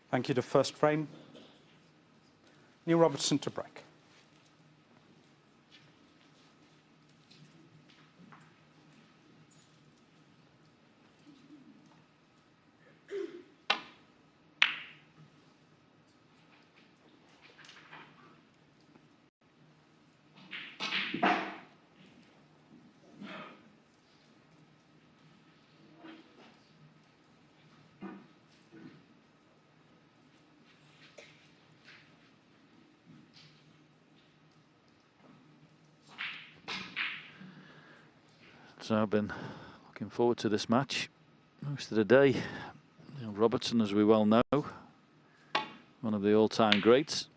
Thank you to first frame. Neil Robertson to break. So I've been looking forward to this match most of the day. Neil Robertson, as we well know, one of the all-time greats,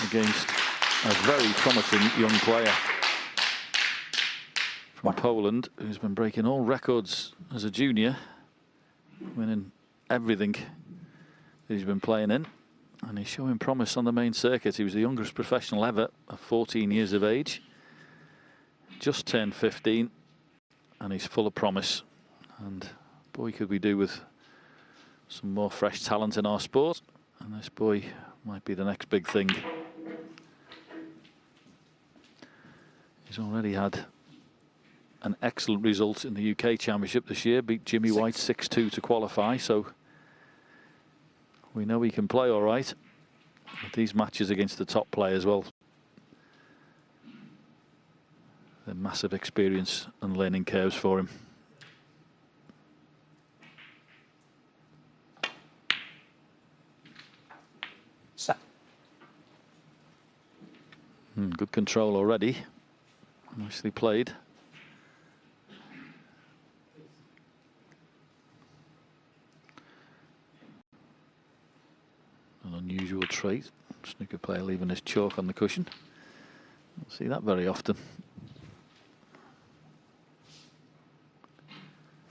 against a very promising young player from Poland, who's been breaking all records as a junior, winning everything that he's been playing in, and he's showing promise on the main circuit. He was the youngest professional ever at 14 years of age. Just turned 15, and he's full of promise. And boy, could we do with some more fresh talent in our sport, and this boy might be the next big thing. He's already had an excellent result in the UK Championship this year, beat Jimmy White 6-2 to qualify, so we know he can play all right. But these matches against the top players, well, they're massive experience and learning curves for him. Good control already. Nicely played. An unusual trait. Snooker player leaving his chalk on the cushion. Don't see that very often.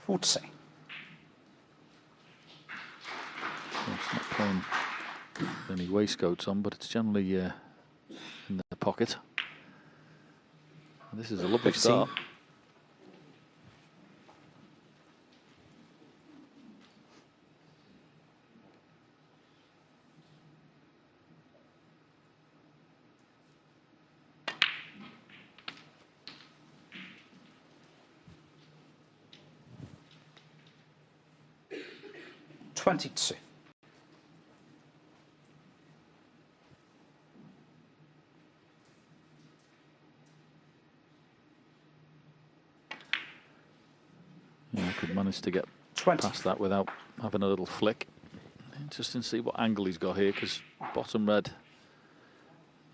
40. It's not playing any waistcoats on, but it's generally in the pocket. And this is a lovely 15. start. $22. Yeah, I could manage to get 20. past that without having a little flick. Interesting to see what angle he's got here, because bottom red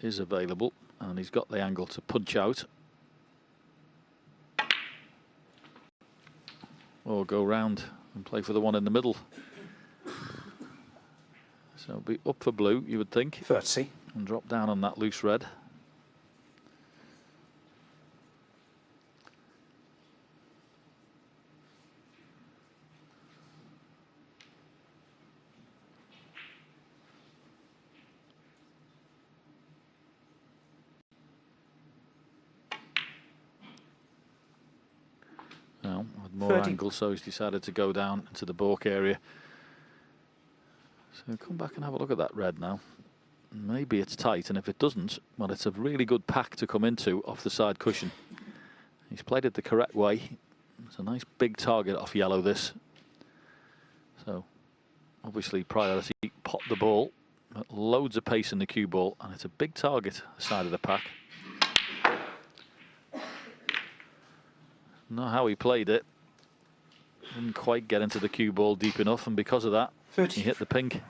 is available and he's got the angle to punch out or go round and play for the one in the middle. So it'll be up for blue, you would think, 30. and drop down on that loose red. Now, with more 30. angle, so he's decided to go down into the balk area. So come back and have a look at that red now. Maybe it's tight, and if it doesn't, well, it's a really good pack to come into off the side cushion. He's played it the correct way. It's a nice big target off yellow, this. So, obviously, priority, pop the ball. Loads of pace in the cue ball, and it's a big target, the side of the pack. Not how he played it. Didn't quite get into the cue ball deep enough, and because of that, 30. he hit the pink.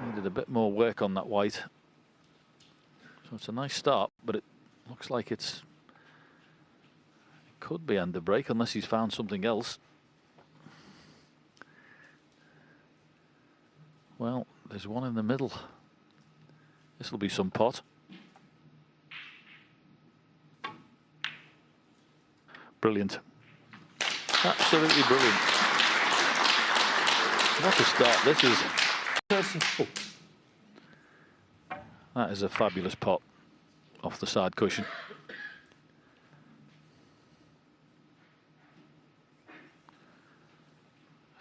Needed a bit more work on that white. So it's a nice start, but it looks like it could be end of break unless he's found something else. Well, there's one in the middle. This will be some pot. Brilliant. Absolutely brilliant. What a start this is. 34. That is a fabulous pot off the side cushion.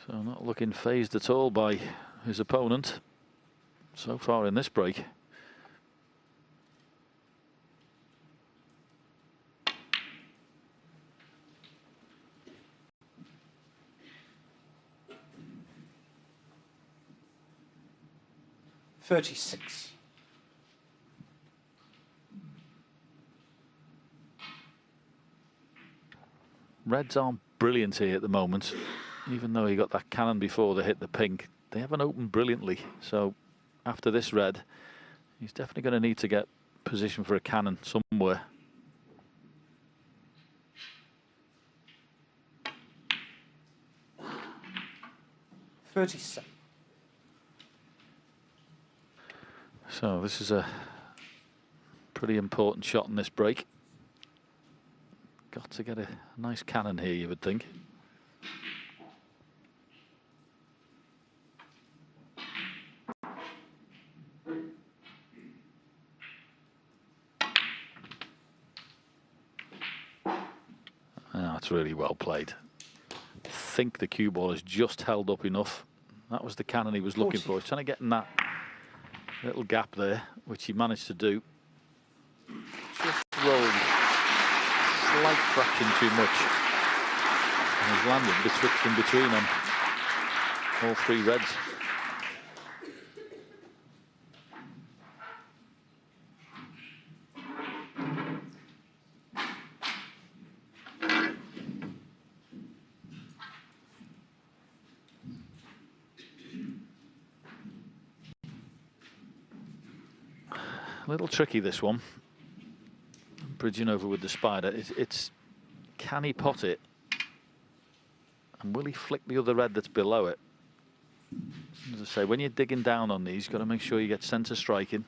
So not looking phased at all by his opponent so far in this break. $36. Reds aren't brilliant here at the moment. Even though he got that cannon before they hit the pink, they haven't opened brilliantly. So after this red, he's definitely going to need to get position for a cannon somewhere. $37. So this is a pretty important shot in this break. Got to get a nice cannon here, you would think. That's really well played. I think the cue ball has just held up enough. That was the cannon he was looking for. He's trying to get in that little gap there, which he managed to do. Just rolled slight fraction too much. And he's landed betwixt in between on all three reds. A little tricky, this one. Bridging over with the spider. It's can he pot it? And will he flick the other red that's below it? As I say, when you're digging down on these, you've got to make sure you get centre striking.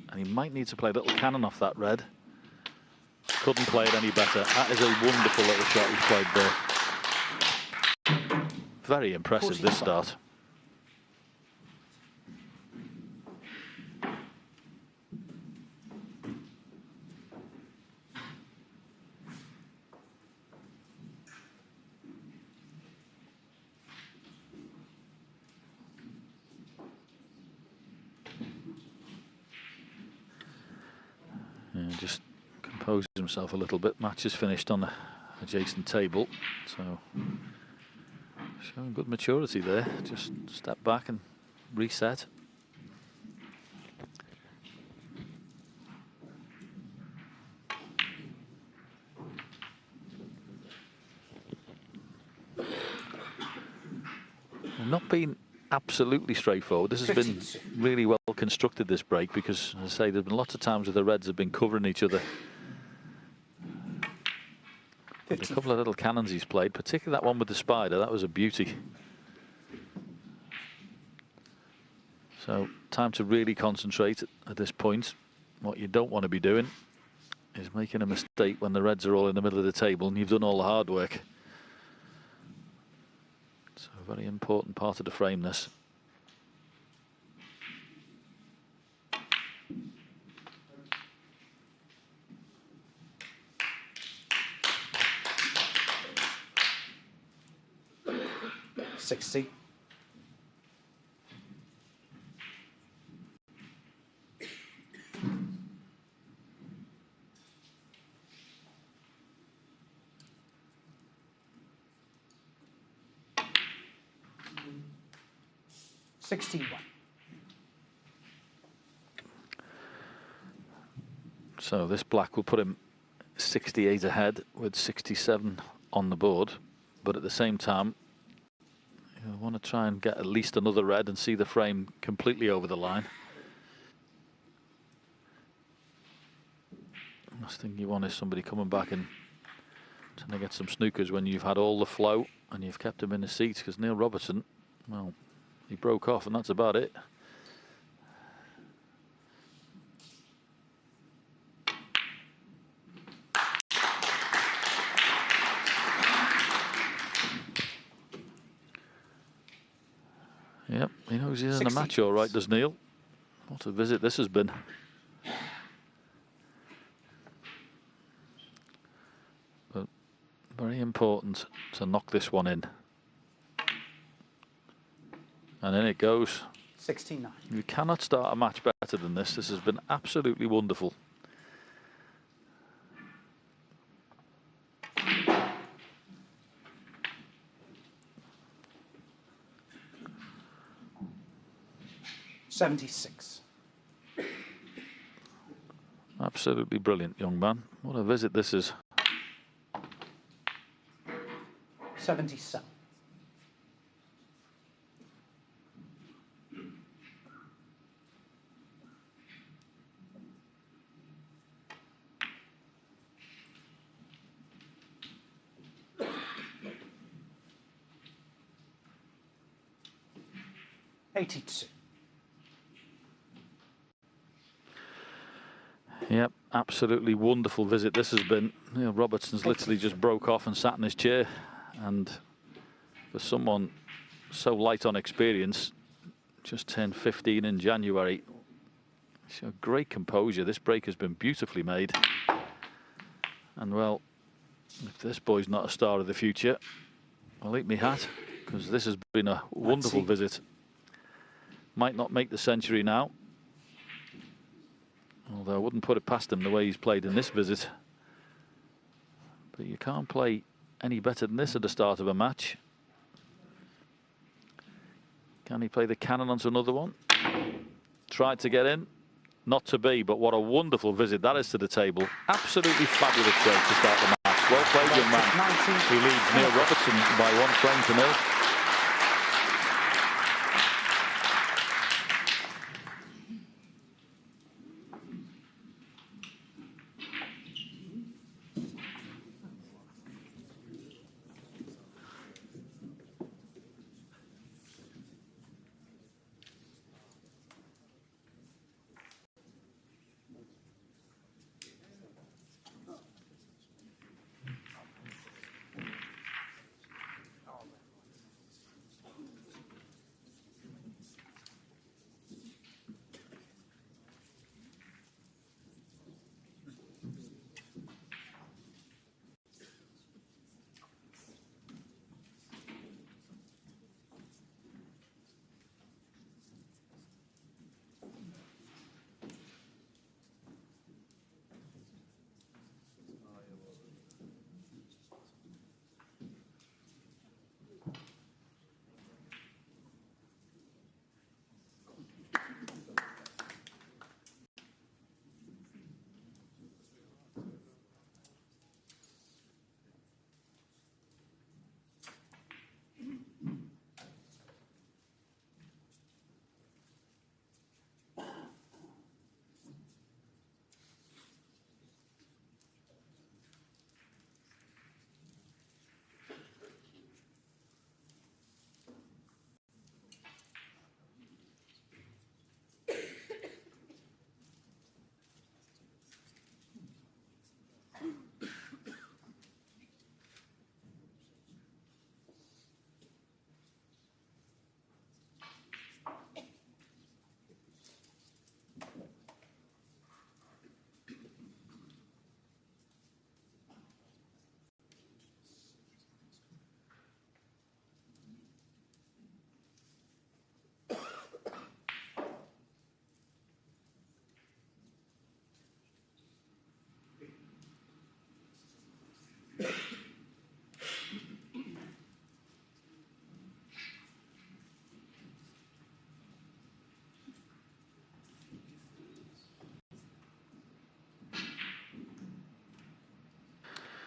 And he might need to play a little cannon off that red. Couldn't play it any better. That is a wonderful little shot he's played there. Very impressive, this start. Just composes himself a little bit. Match is finished on the adjacent table, so showing good maturity there. Just step back and reset. Not been absolutely straightforward. This has been really well constructed, this break, because, as I say, there's been lots of times where the reds have been covering each other. But a couple of little cannons he's played, particularly that one with the spider. That was a beauty. So time to really concentrate at this point. What you don't want to be doing is making a mistake when the reds are all in the middle of the table and you've done all the hard work. So a very important part of the frame, this. $60. $61. So this black will put him 68 ahead with 67 on the board, but at the same time you want to try and get at least another red and see the frame completely over the line. Last thing you want is somebody coming back and trying to get some snookers when you've had all the flow and you've kept him in the seats, because Neil Robertson, well, he broke off and that's about it. Yep, he knows he's in a match all right, does Neil? What a visit this has been. But very important to knock this one in. And in it goes. 69. You cannot start a match better than this. This has been absolutely wonderful. $76. Absolutely brilliant, young man. What a visit this is. 77. $82. Yep, absolutely wonderful visit this has been. Neil Robertson's literally just broke off and sat in his chair. And for someone so light on experience, just turned 15 in January, so great composure. This break has been beautifully made. And well, if this boy's not a star of the future, I'll eat me hat, because this has been a wonderful visit. Might not make the century now, although I wouldn't put it past him the way he's played in this visit. But you can't play any better than this at the start of a match. Can he play the cannon onto another one? Tried to get in, not to be, but what a wonderful visit that is to the table. Absolutely fabulous break to start the match. Well played, young man. He leads Neil Robertson by 1 frame to 0.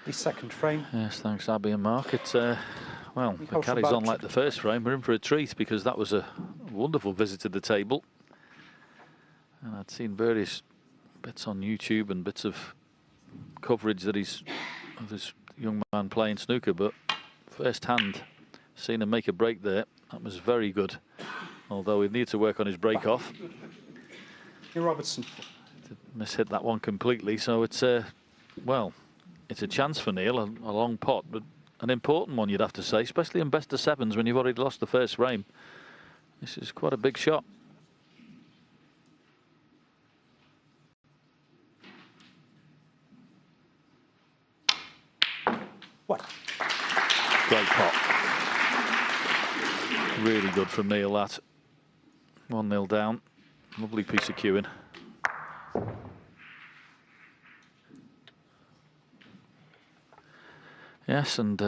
The second frame. Yes, thanks, Abby and Mark. It's, well, Michal it carries on Szubarczyk. like the first frame. We're in for a treat, because that was a wonderful visit to the table. And I'd seen various bits on YouTube and bits of coverage that of this young man playing snooker, but first hand, seeing him make a break there, that was very good. Although he needs to work on his break off. Neil Robertson. Mishit that one completely, so it's well, it's a chance for Neil, a long pot, but an important one, you'd have to say, especially in best of sevens when you've already lost the first frame. This is quite a big shot. What? Great pot. Really good from Neil, that. 1-0 down. Lovely piece of cueing. Yes, and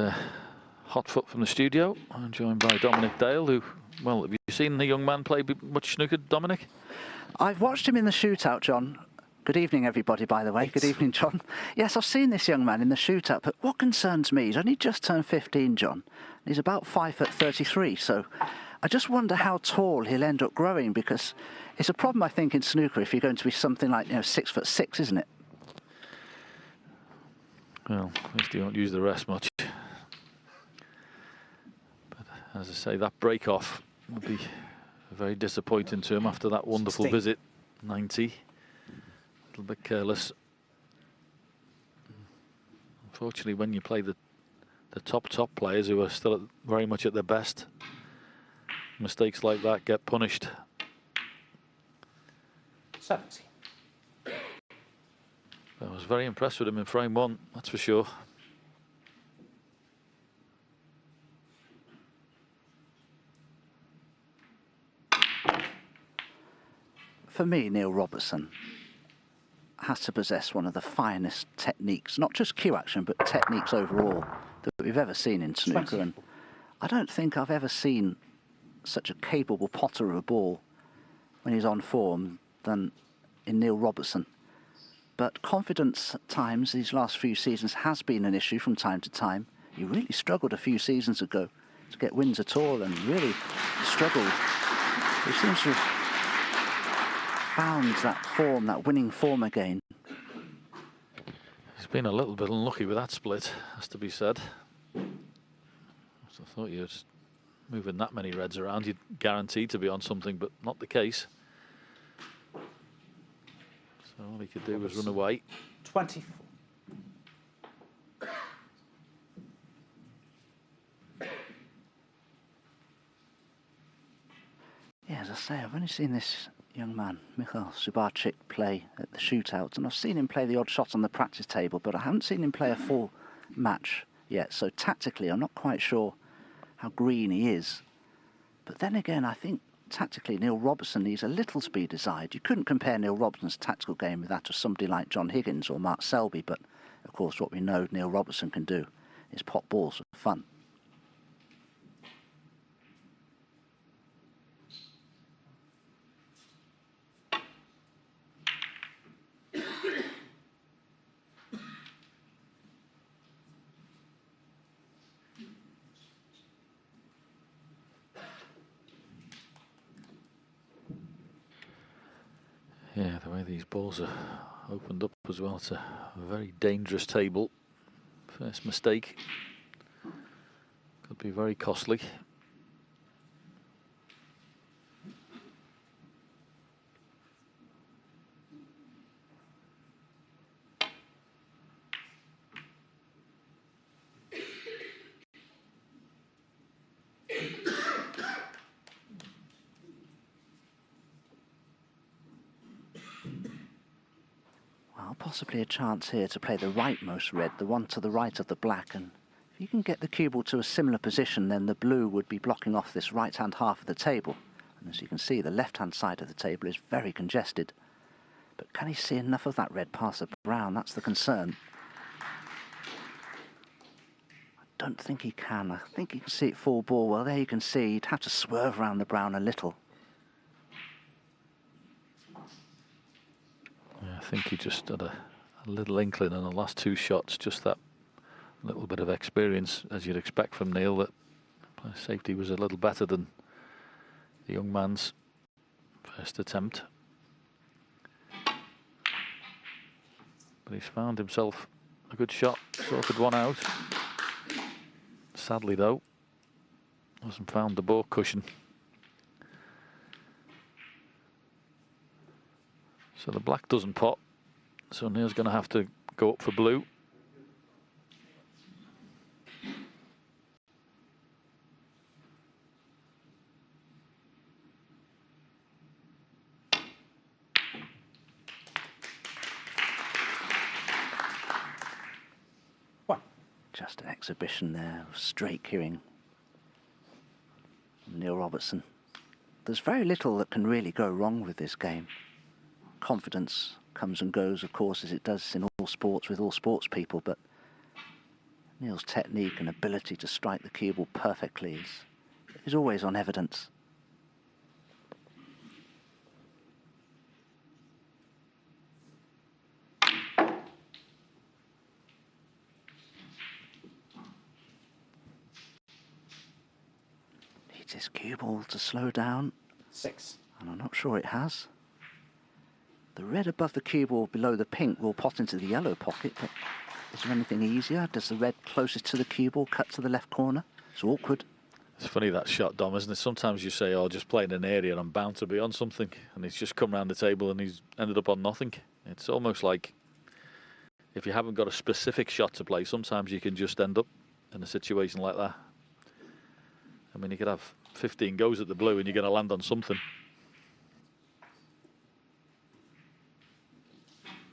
hot foot from the studio. I'm joined by Dominic Dale, who, well, have you seen the young man play much snooker, Dominic? I've watched him in the shootout, John. Good evening, everybody, by the way. Good evening, John. Yes, I've seen this young man in the shootout, but what concerns me, he's only just turned 15, John. He's about 5'33", so I just wonder how tall he'll end up growing, because it's a problem, I think, in snooker if you're going to be something like, 6'6", isn't it? Well, at least he won't use the rest much. But as I say, that break-off will be very disappointing to him after that wonderful visit. 90. A little bit careless. Unfortunately, when you play the top players who are still very much at their best, mistakes like that get punished. 70. I was very impressed with him in frame one, that's for sure. For me, Neil Robertson has to possess one of the finest techniques, not just cue action, but techniques overall, that we've ever seen in snooker. And I don't think I've ever seen such a capable potter of a ball when he's on form than in Neil Robertson. But confidence at times, these last few seasons, has been an issue from time to time. He really struggled a few seasons ago to get wins at all, and really struggled. He seems to have found that form, that winning form again. He's been a little bit unlucky with that split, has to be said. I thought you were moving that many reds around, you'd guaranteed to be on something, but not the case. So all he could do was run away. 24. Yeah, as I say, I've only seen this young man, Michal Szubarczyk, play at the shootouts, and I've seen him play the odd shot on the practice table, but I haven't seen him play a full match yet. So tactically, I'm not quite sure how green he is. But then again, I think tactically, Neil Robertson needs a little to be desired. You couldn't compare Neil Robertson's tactical game with that of somebody like John Higgins or Mark Selby, but of course what we know Neil Robertson can do is pop balls for fun. Yeah, the way these balls are opened up as well, it's a very dangerous table. First mistake could be very costly. Well, possibly a chance here to play the rightmost red, the one to the right of the black, and if you can get the cue ball to a similar position, then the blue would be blocking off this right-hand half of the table. And as you can see, the left-hand side of the table is very congested. But can he see enough of that red past the brown? That's the concern. I don't think he can. I think he can see it full ball. Well, there you can see he'd have to swerve around the brown a little. Yeah, I think he just had a little inkling on the last two shots, just that little bit of experience, as you'd expect from Neil, that safety was a little better than the young man's first attempt. But he's found himself a good shot, sorted one out. Sadly though, hasn't found the ball cushion. So the black doesn't pot, so Neil's going to have to go up for blue. Just an exhibition there of straight cueing. Neil Robertson. there's very little that can really go wrong with this game. Confidence comes and goes, of course, as it does in all sports with all sports people, but Neil's technique and ability to strike the cue ball perfectly is always on evidence. Needs his cue ball to slow down. 6. And I'm not sure it has. The red above the cue ball below the pink will pot into the yellow pocket, but is there anything easier? Does the red closest to the cue ball cut to the left corner? It's awkward. It's funny that shot, Dom, isn't it? Sometimes you say, oh, just playing an area and I'm bound to be on something, and he's just come round the table and he's ended up on nothing. It's almost like if you haven't got a specific shot to play, sometimes you can just end up in a situation like that. I mean, you could have 15 goes at the blue and you're going to land on something.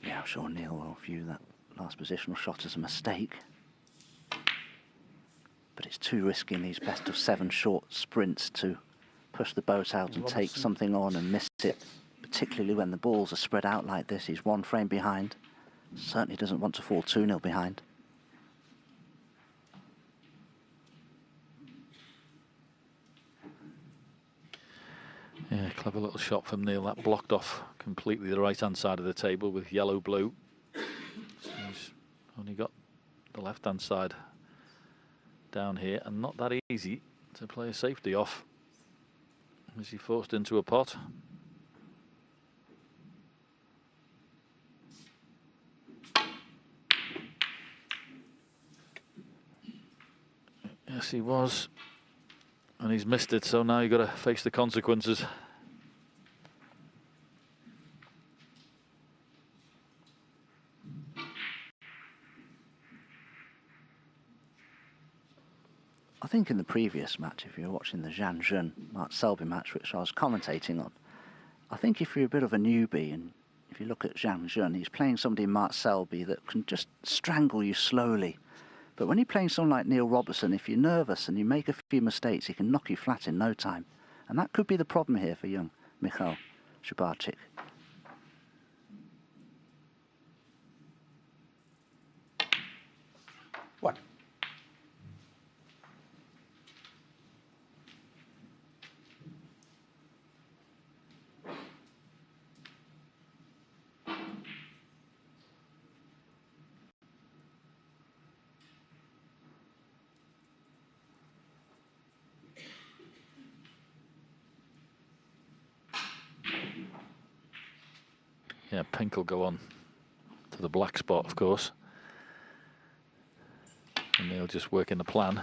Yeah, I'm sure Neil will view that last positional shot as a mistake. But it's too risky in these best of 7 short sprints to push the boat out and take something on and miss it, particularly when the balls are spread out like this. He's 1 frame behind. Certainly doesn't want to fall 2-0 behind. Yeah, clever little shot from Neil. That blocked off completely the right-hand side of the table with yellow-blue. So he's only got the left-hand side down here, and not that easy to play a safety off. Is he forced into a pot? Yes, he was. And he's missed it, so now you've got to face the consequences. I think in the previous match, if you were watching the Zhang Zhen Mark Selby match, which I was commentating on, I think if you're a bit of a newbie and if you look at Zhang Zhen, he's playing somebody in Mark Selby that can just strangle you slowly. But when you're playing someone like Neil Robertson, if you're nervous and you make a few mistakes, he can knock you flat in no time. And that could be the problem here for young Michal Szubarczyk. One. Yeah, pink will go on to the black spot, of course. And they'll just work in the plan.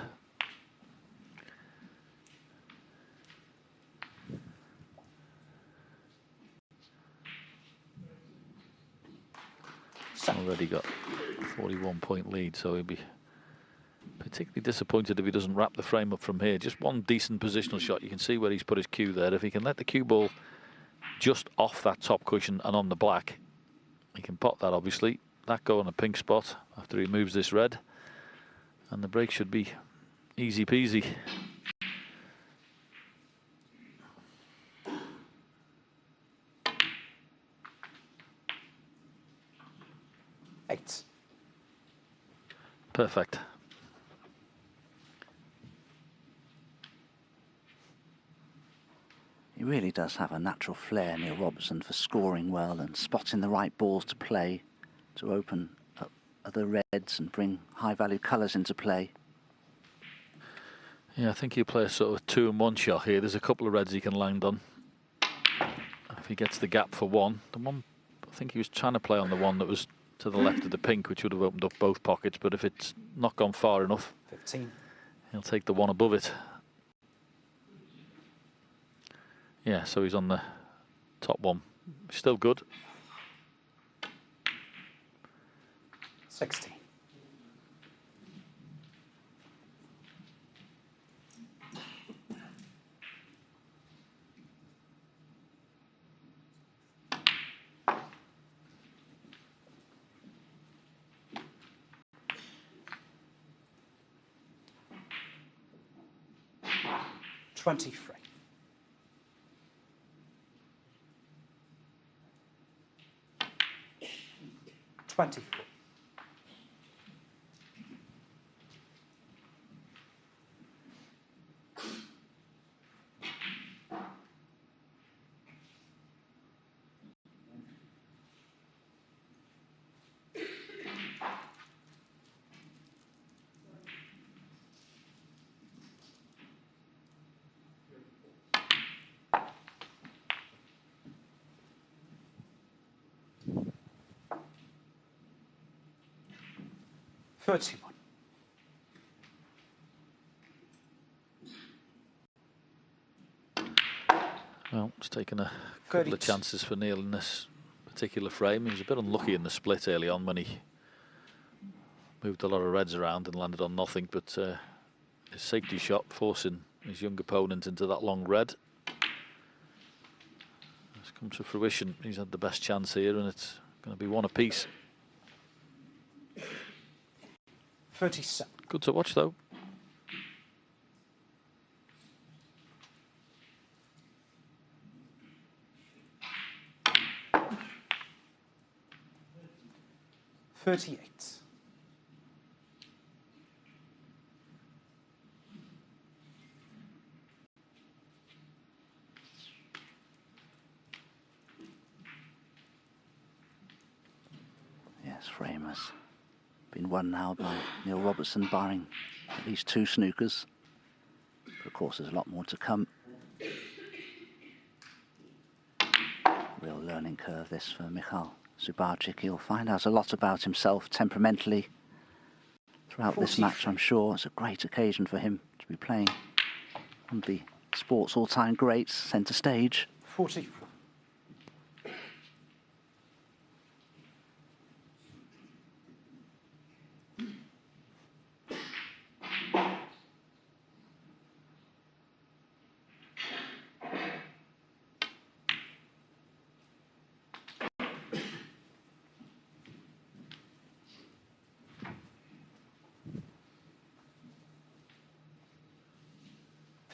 Already got 41-point lead, so he'll be particularly disappointed if he doesn't wrap the frame up from here. Just one decent positional shot. You can see where he's put his cue there. If he can let the cue ball just off that top cushion and on the black, he can pot that, obviously. That go on a pink spot after he moves this red. And the break should be easy peasy. Eight. Perfect. He really does have a natural flair, Neil Robertson, for scoring well and spotting the right balls to play, to open up other reds and bring high-value colours into play. Yeah, I think he'll play a sort of 2-in-1 shot here. There's a couple of reds he can land on. If he gets the gap for one, the one, I think he was trying to play on the one that was to the left of the pink, which would have opened up both pockets, but if it's not gone far enough, 15. He'll take the one above it. Yeah, so he's on the top one. Still good. 60. $23. 24. $31. Well, it's taken a couple of chances for Neil in this particular frame. He was a bit unlucky in the split early on when he moved a lot of reds around and landed on nothing, but his safety shot forcing his young opponent into that long red has come to fruition. He's had the best chance here, and it's going to be one apiece. 37. Good to watch, though. $38. Yes, frame has been won now by Neil Robertson, barring at least 2 snookers. But of course, there's a lot more to come. Real learning curve this for Michal Szubarczyk. He'll find out a lot about himself temperamentally throughout this match, I'm sure. It's a great occasion for him to be playing one of the sport's all-time greats, centre stage. 44.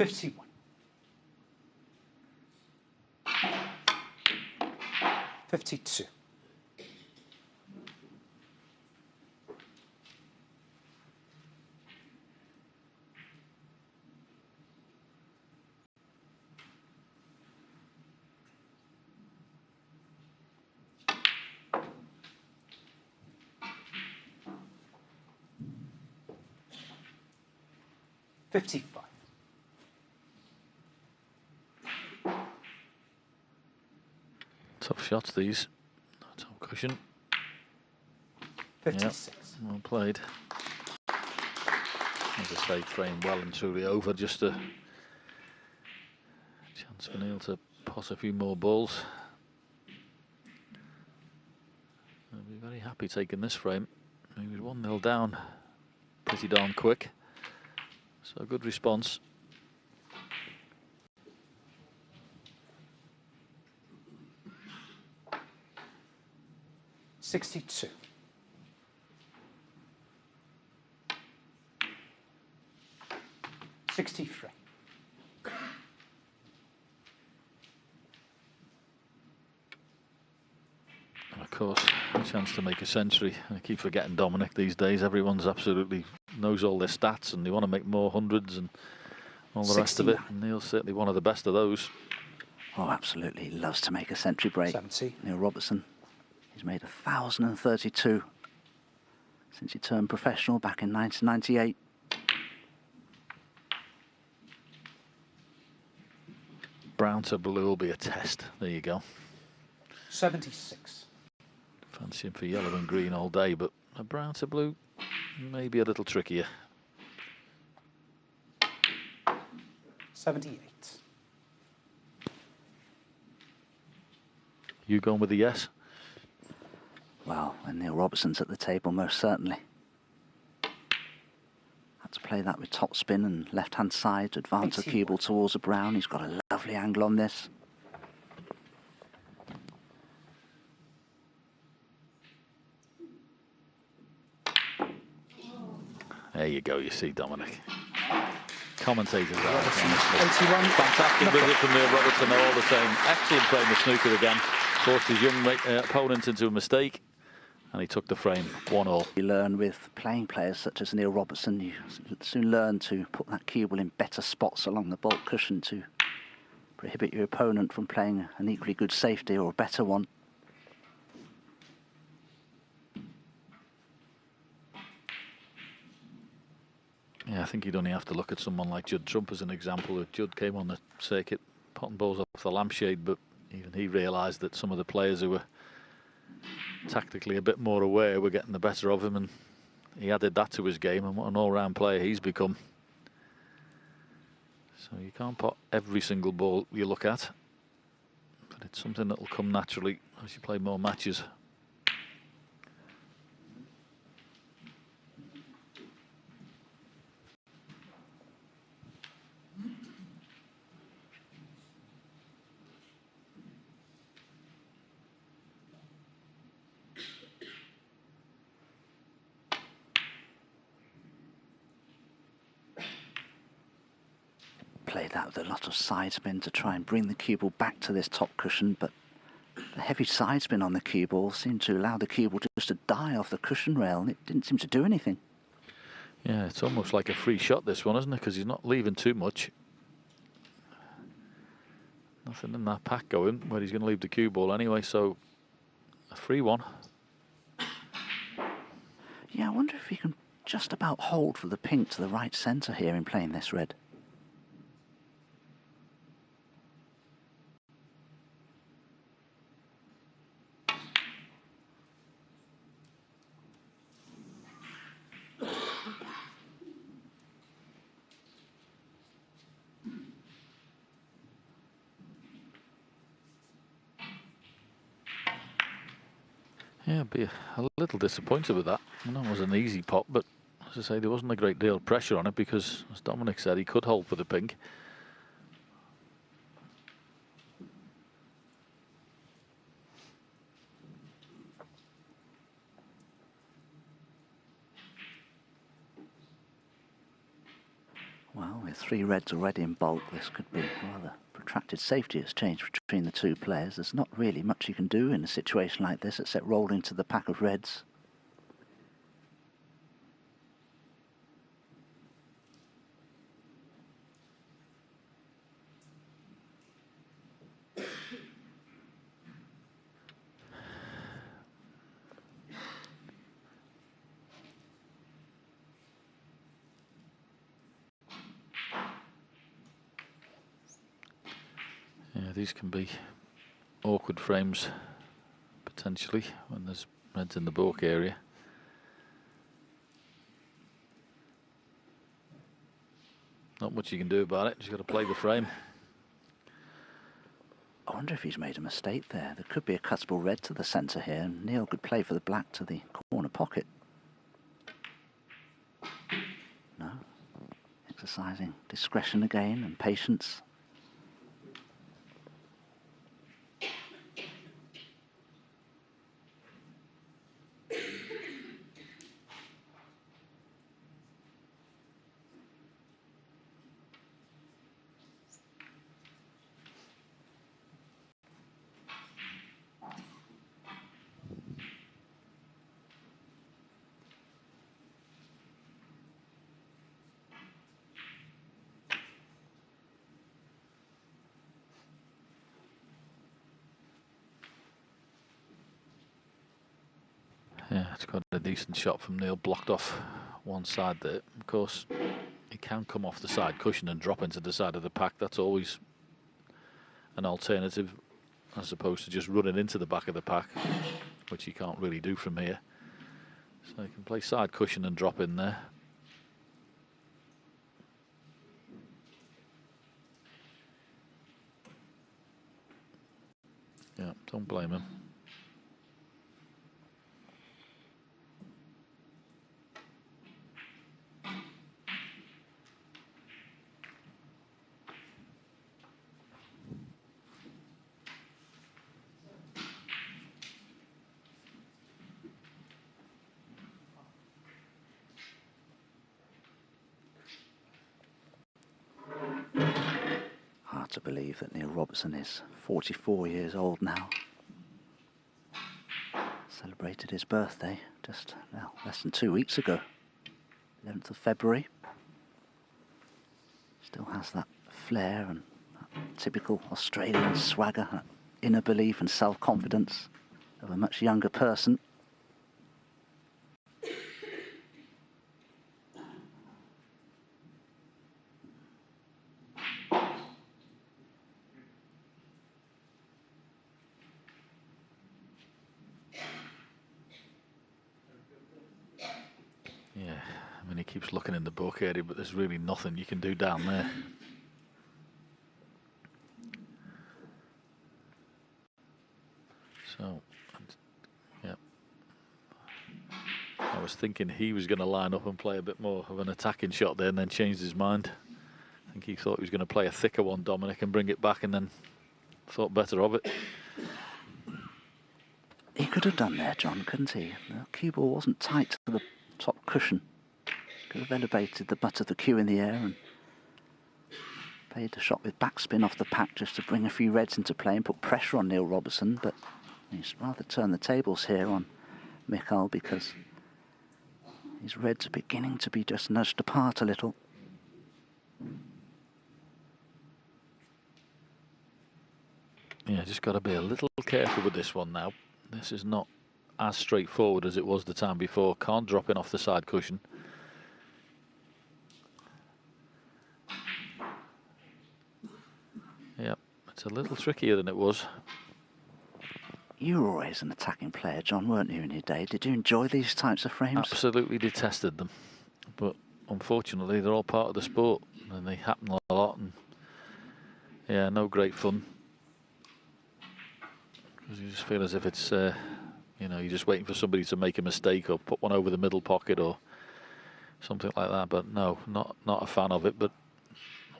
$51. $52. $55. Tough shots, these. Top cushion. 56. Yep, well played. As I say, frame well and truly over. Just a chance for Neil to pot a few more balls. I'll be very happy taking this frame. He was 1-0 down pretty darn quick. So a good response. $62. $63. And of course, a chance to make a century. I keep forgetting Dominic these days. Everyone's absolutely knows all their stats and they want to make more hundreds and all the rest of it. And Neil's certainly one of the best of those. Oh, absolutely. He loves to make a century break. 70. Neil Robertson. He's made 1,032 since he turned professional back in 1998. Brown to blue will be a test. There you go. 76. Fancy him for yellow and green all day, but a brown to blue maybe a little trickier. 78. You going with the yes? Well, when Neil Robertson's at the table, most certainly. Had to play that with top spin and left-hand side to advance a cue ball towards a brown. He's got a lovely angle on this. There you go, you see, Dominic. Commentators are 81. fantastic visit from Neil Robertson, all the same. Excellent frame of snooker again. Forced his young opponent into a mistake. and he took the frame 1-all. You learn with playing players such as Neil Robertson, you soon learn to put that cue ball in better spots along the baulk cushion to prohibit your opponent from playing an equally good safety or a better one. Yeah, I think you'd only have to look at someone like Judd Trump as an example. Judd came on the circuit potting balls off the lampshade, but even he realised that some of the players who were tactically a bit more aware were getting the better of him, and he added that to his game, and what an all-round player he's become. So you can't pot every single ball you look at, but it's something that will come naturally as you play more matches. Played that with a lot of side spin to try and bring the cue ball back to this top cushion, but the heavy side spin on the cue ball seemed to allow the cue ball just to die off the cushion rail, and it didn't seem to do anything. Yeah, it's almost like a free shot, this one, isn't it? Because he's not leaving too much. Nothing in that pack going where he's going to leave the cue ball anyway, so a free one. Yeah, I wonder if he can just about hold for the pink to the right centre here in playing this red. Yeah, be a little disappointed with that. I know it was an easy pot, but as I say, there wasn't a great deal of pressure on it because, as Dominic said, he could hold for the pink. Well, with 3 reds already in bulk, this could be rather protracted safety exchange between the two players. There's not really much you can do in a situation like this except roll into the pack of reds. Yeah, these can be awkward frames potentially when there's reds in the baulk area. Not much you can do about it, just got to play the frame. I wonder if he's made a mistake there. There could be a cuttable red to the centre here, and Neil could play for the black to the corner pocket. No. Exercising discretion again and patience. Yeah, it's got a decent shot from Neil, blocked off one side there. Of course, it can come off the side cushion and drop into the side of the pack. That's always an alternative, as opposed to just running into the back of the pack, which you can't really do from here. So you can play side cushion and drop in there. Yeah, don't blame him. Hard to believe that Neil Robertson is 44 years old now. Celebrating celebrated his birthday just less than 2 weeks ago, 11th of February. Still has that flair and that typical Australian swagger, that inner belief and self-confidence of a much younger person. Yeah, I mean, he keeps looking in the book area, but there's really nothing you can do down there. So, yeah. I was thinking he was going to line up and play a bit more of an attacking shot there and then changed his mind. I think he thought he was going to play a thicker one, Dominic, and bring it back, and then thought better of it. He could have done there, John, couldn't he? The cue ball wasn't tight to the top cushion. Could have elevated the butt of the cue in the air and played the shot with backspin off the pack just to bring a few reds into play and put pressure on Neil Robertson, but he's rather turned the tables here on Michal because his reds are beginning to be just nudged apart a little. Yeah, just got to be a little careful with this one now. This is not as straightforward as it was the time before. Can't drop in off the side cushion. Yep, it's a little trickier than it was. You were always an attacking player, John, weren't you, in your day? Did you enjoy these types of frames? Absolutely detested them. But unfortunately, they're all part of the sport. And they happen a lot. And yeah, no great fun. Because you just feel as if it's, you know, you're just waiting for somebody to make a mistake or put one over the middle pocket or something like that. But no, not a fan of it. But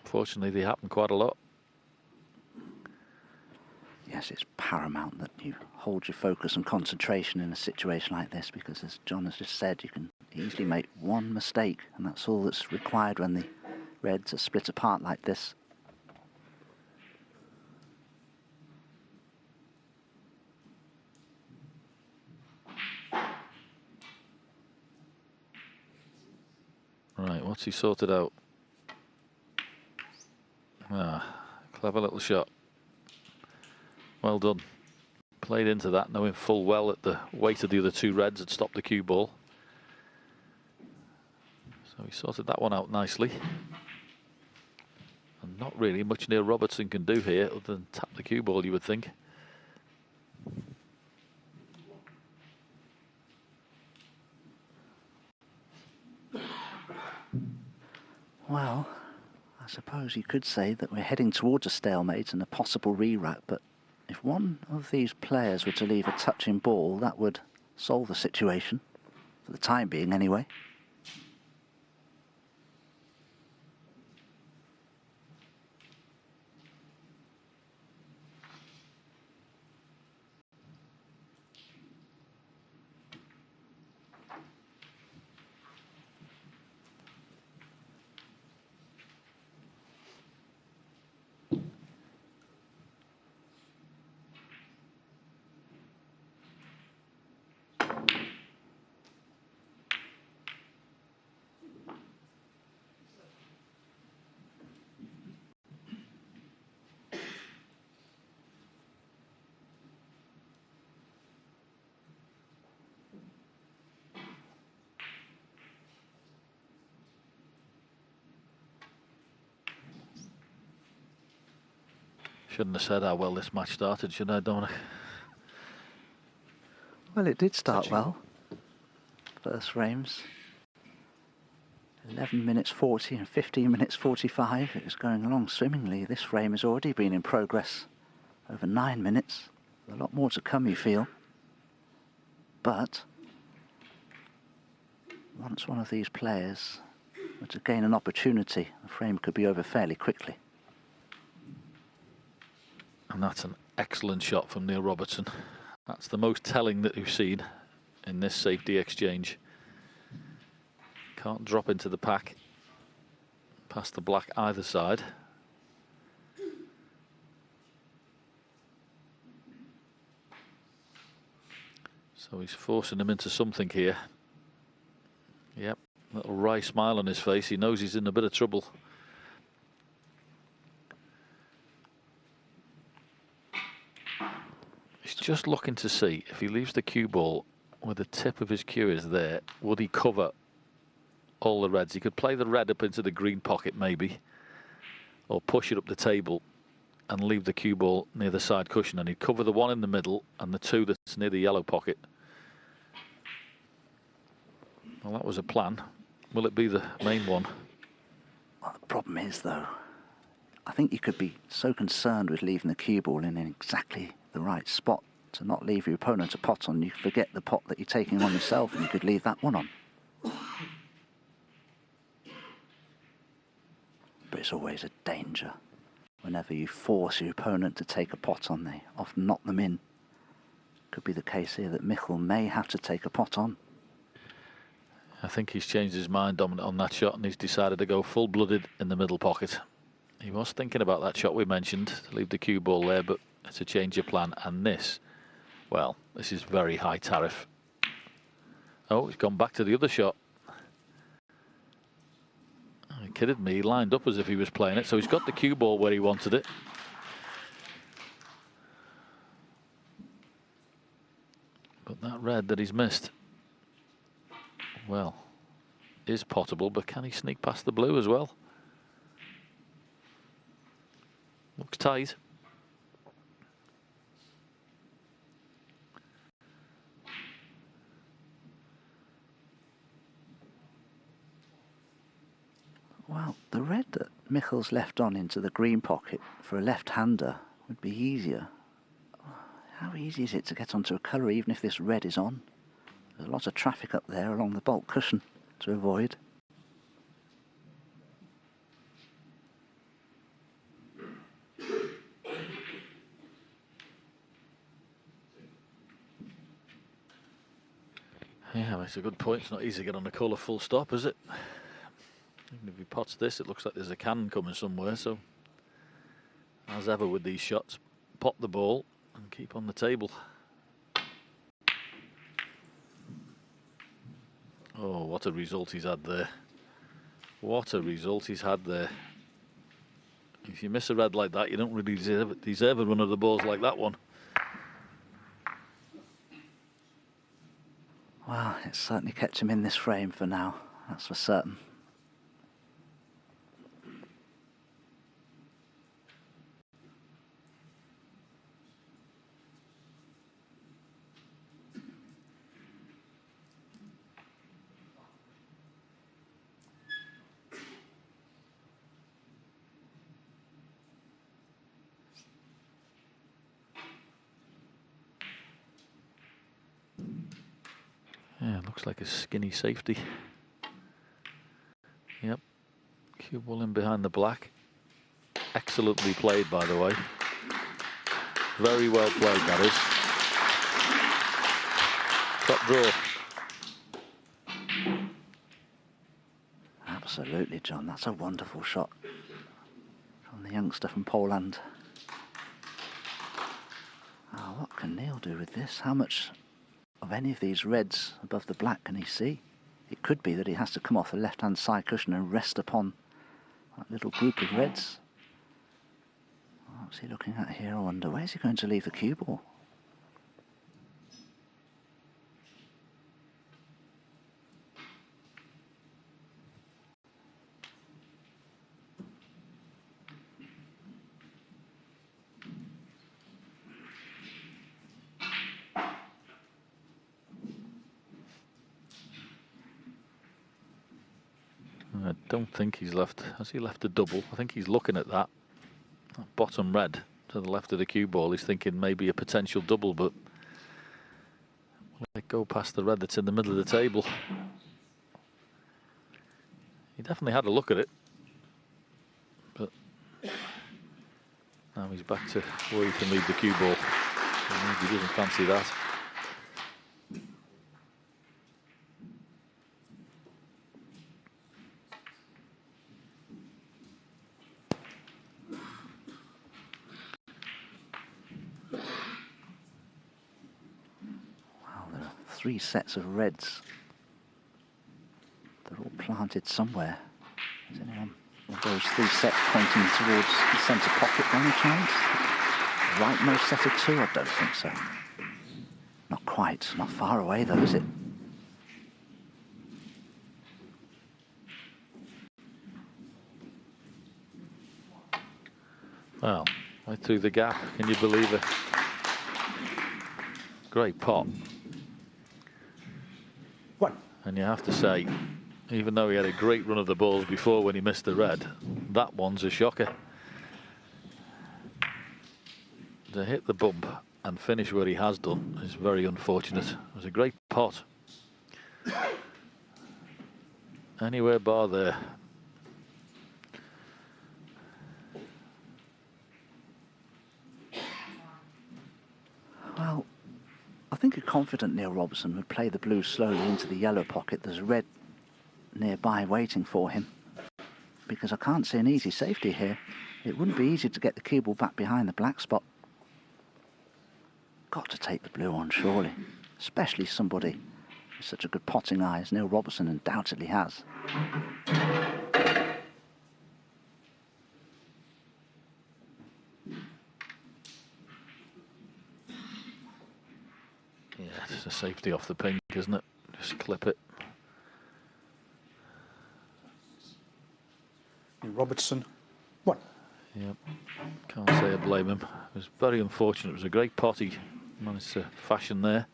unfortunately, they happen quite a lot. Yes, it's paramount that you hold your focus and concentration in a situation like this because, as John has just said, you can easily make one mistake and that's all that's required when the reds are split apart like this. Right, what's he sorted out? Ah, clever little shot. Well done. Played into that, knowing full well that the weight of the other two reds had stopped the cue ball. So he sorted that one out nicely. And not really much Neil Robertson can do here other than tap the cue ball, you would think. Well, I suppose you could say that we're heading towards a stalemate and a possible re-rack, but if one of these players were to leave a touching ball, that would solve the situation, for the time being anyway. Shouldn't have said how well this match started, should I, Dominic? Well, it did start well. First frames. 11 minutes 40 and 15 minutes 45. It was going along swimmingly. This frame has already been in progress over 9 minutes. A lot more to come, you feel. But once one of these players were to gain an opportunity, the frame could be over fairly quickly. And that's an excellent shot from Neil Robertson. That's the most telling that we've seen in this safety exchange. Can't drop into the pack past the black either side. So So he's forcing him into something here. Yep, little wry smile on his face. He knows he's in a bit of trouble. He's just looking to see if he leaves the cue ball where the tip of his cue is there, would he cover all the reds? He could play the red up into the green pocket maybe, or push it up the table and leave the cue ball near the side cushion, and he'd cover the one in the middle and the two that's near the yellow pocket. Well, that was a plan. Will it be the main one? Well, the problem is, though, I think you could be so concerned with leaving the cue ball in exactly the right spot to not leave your opponent a pot on, you forget the pot that you're taking on yourself, and you could leave that one on. But it's always a danger. Whenever you force your opponent to take a pot on, they often knock them in. Could be the case here that Michal may have to take a pot on. I think he's changed his mind on that shot, and he's decided to go full-blooded in the middle pocket. He was thinking about that shot we mentioned, to leave the cue ball there, but it's a change of plan. And this, well, this is very high tariff. Oh, he's gone back to the other shot. He kidded me, he lined up as if he was playing it, so he's got the cue ball where he wanted it. But that red that he's missed, well, is potable, but can he sneak past the blue as well? Looks tight. Well, the red that Michal's left on into the green pocket for a left-hander would be easier. How easy is it to get onto a colour even if this red is on? There's a lot of traffic up there along the bulk cushion to avoid. Yeah, it's a good point. It's not easy to get on a colour full stop, is it? Even if he pots this, it looks like there's a cannon coming somewhere. So, as ever with these shots, pot the ball and keep on the table. Oh, what a result he's had there. What a result he's had there. If you miss a red like that, you don't really deserve a run of the balls like that one. Well, it's certainly kept him in this frame for now, that's for certain. Yeah, looks like a skinny safety. Yep. Cue ball in behind the black. Excellently played, by the way. Very well played, that is. Top draw. Absolutely, John. That's a wonderful shot from the youngster from Poland. Oh, what can Neil do with this? How much of any of these reds above the black can he see? It could be that he has to come off the left-hand side cushion and rest upon that little group of reds. What's he looking at here, I wonder? Where's he going to leave the cue ball? I don't think he's left. Has he left a double? I think he's looking at that bottom red to the left of the cue ball. He's thinking maybe a potential double, but will it go past the red that's in the middle of the table? He definitely had a look at it, but now he's back to where he can leave the cue ball. He doesn't fancy that. 3 sets of reds. They're all planted somewhere. Is anyone of those 3 sets pointing towards the centre pocket by any chance? Rightmost set of 2? I don't think so. Not quite. Not far away though, is it? Well, right through the gap. Can you believe it? Great pot. 1. And you have to say, even though he had a great run of the balls before when he missed the red, that one's a shocker. To hit the bump and finish where he has done is very unfortunate. It was a great pot. Anywhere bar there. Well, I think a confident Neil Robertson would play the blue slowly into the yellow pocket. There's red nearby waiting for him, because I can't see an easy safety here. It wouldn't be easy to get the cue ball back behind the black spot. Got to take the blue on, surely, especially somebody with such a good potting eye as Neil Robertson undoubtedly has. Yeah, it's a safety off the pink, isn't it? Just clip it. Robertson, 1. Yep, can't say I blame him. It was very unfortunate. It was a great pot he managed to fashion there.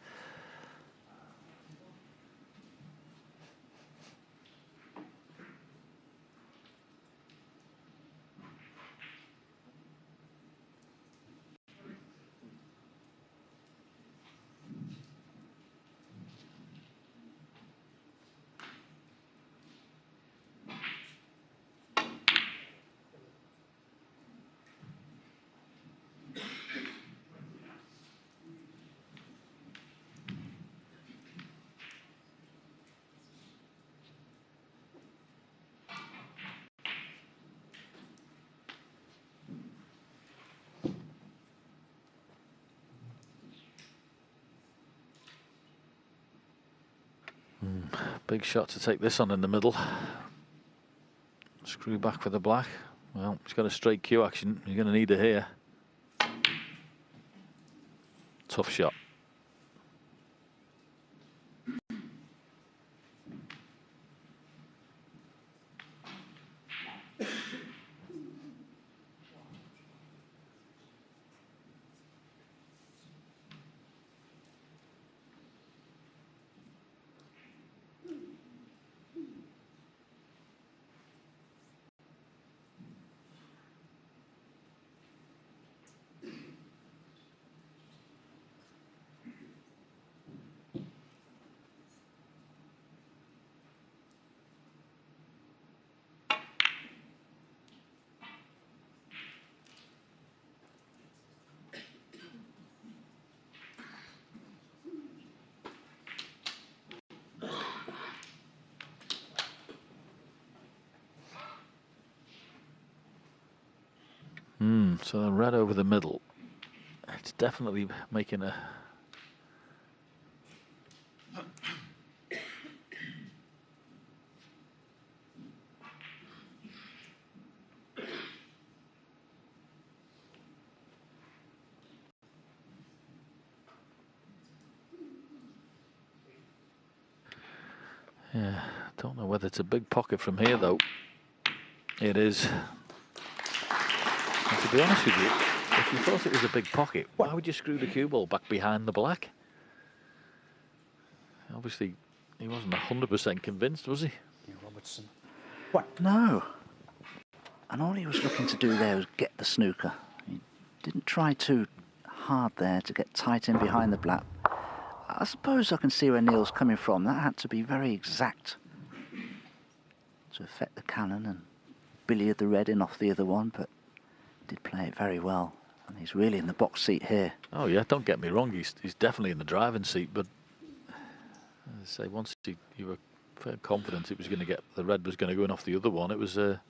Big shot to take this on in the middle. Screw back for the black. Well, he's got a straight cue action. You're going to need it here. Tough shot. So the red over the middle. It's definitely making a... Yeah, don't know whether it's a big pocket from here though. It is. And to be honest with you, if you thought it was a big pocket, why would you screw the cue ball back behind the black? Obviously, he wasn't 100% convinced, was he? Robertson, 1. No. And all he was looking to do there was get the snooker. He didn't try too hard there to get tight in behind the black. I suppose I can see where Neil's coming from. That had to be very exact to affect the cannon and billiard the red in off the other one, but did play it very well. And he's really in the box seat here. Oh yeah, don't get me wrong, he's definitely in the driving seat, but as I say, once you were fairly confident it was going to get, the red was going to go in off the other one, it was thought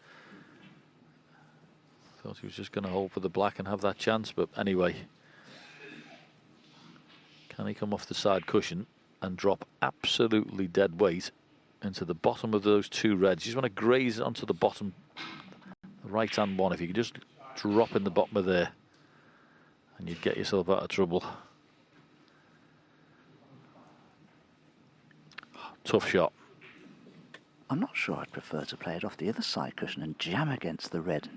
he was just going to hold for the black and have that chance, but anyway, can he come off the side cushion? and drop absolutely dead weight into the bottom of those two reds. You just want to graze it onto the bottom, the right hand one. If you could just drop in the bottom of there, and you'd get yourself out of trouble. Tough shot. I'm not sure I'd prefer to play it off the other side cushion and jam against the red.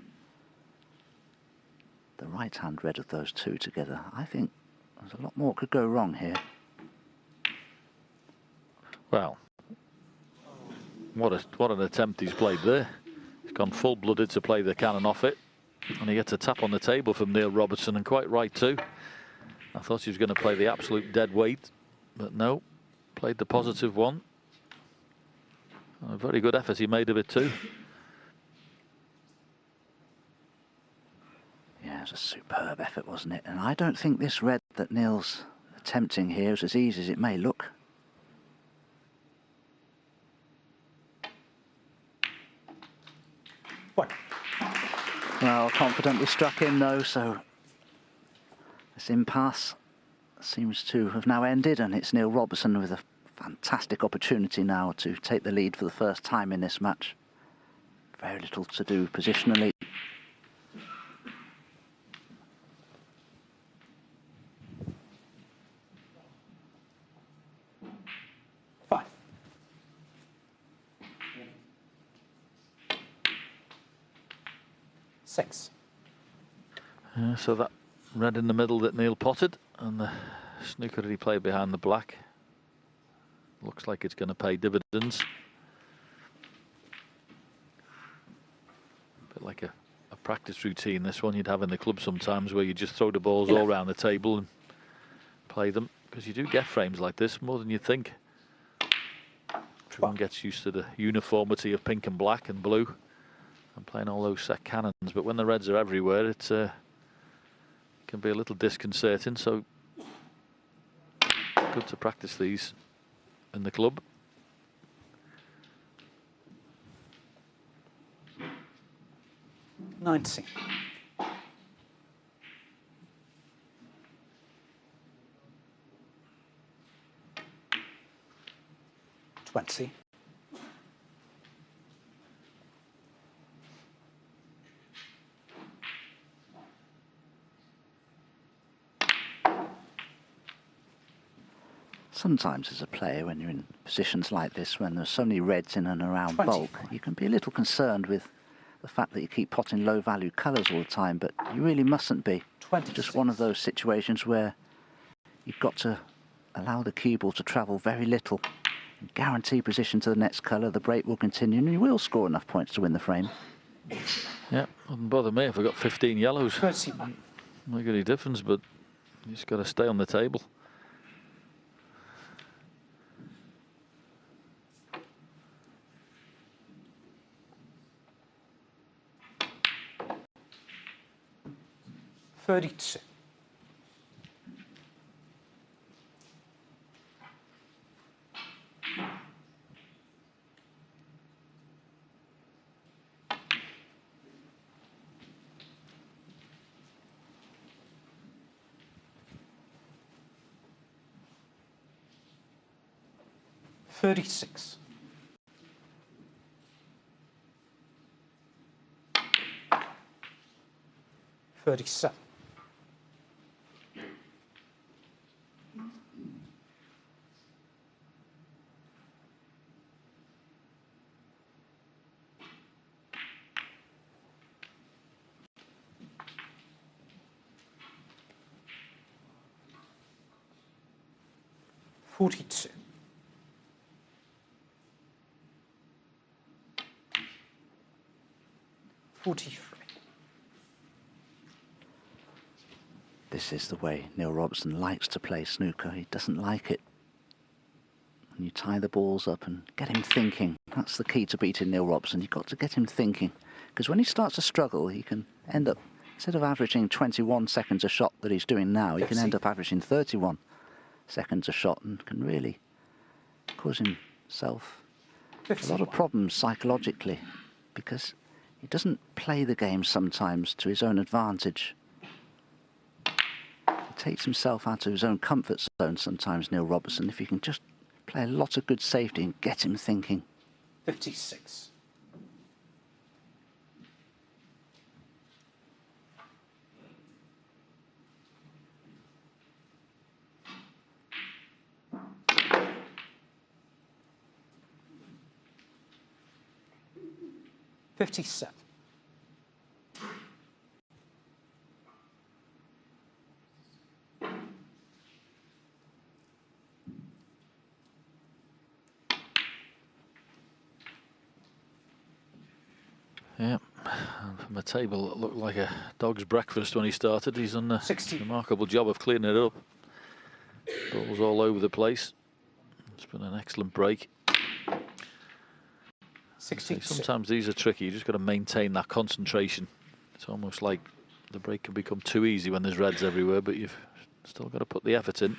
The right hand red of those two together. I think there's a lot more could go wrong here. Well, what an attempt he's played there. He's gone full-blooded to play the cannon off it, and he gets a tap on the table from Neil Robertson, and quite right too. I thought he was going to play the absolute dead weight, but no, played the positive one. A very good effort he made of it too. Yeah, it was a superb effort, wasn't it? And I don't think this red that Neil's attempting here is as easy as it may look. One. Well, confidently struck in though, so this impasse seems to have now ended, and it's Neil Robertson with a fantastic opportunity now to take the lead for the first time in this match. Very little to do positionally. Five. Six. So that red in the middle that Neil potted, and the snooker that he played behind the black. Looks like it's going to pay dividends. A bit like a practice routine, this one you'd have in the club sometimes, where you just throw the balls all around the table and play them, because you do get frames like this more than you think. Everyone gets used to the uniformity of pink and black and blue and playing all those set cannons, but when the reds are everywhere, it can be a little disconcerting, so good to practice these in the club. $90. $20. Sometimes as a player, when you're in positions like this, when there's so many reds in and around 20. bulk, you can be a little concerned with the fact that you keep potting low value colours all the time, but you really mustn't be. 26. Just one of those situations where you've got to allow the cue ball to travel very little, guarantee position to the next colour, the break will continue, and you will score enough points to win the frame. Yeah, wouldn't bother me if I got 15 yellows. 31. Not make any difference, but you just got to stay on the table. $32. $36. $37. $42. $43. This is the way Neil Robertson likes to play snooker. He doesn't like it when you tie the balls up and get him thinking. That's the key to beating Neil Robertson. You've got to get him thinking, because when he starts to struggle, he can end up, instead of averaging 21 seconds a shot that he's doing now, he can end up averaging 31 seconds a shot and can really cause himself a lot of problems psychologically, because he doesn't play the game sometimes to his own advantage. He takes himself out of his own comfort zone sometimes, Neil Robertson. If he can just play a lot of good safety and get him thinking. 56. $57. Yeah, and from a table that looked like a dog's breakfast when he started, he's done a 60. remarkable job of cleaning it up. Balls all over the place. It's been an excellent break. 66. Sometimes these are tricky. You just got to maintain that concentration. It's almost like the break can become too easy when there's reds everywhere, but you've still got to put the effort in.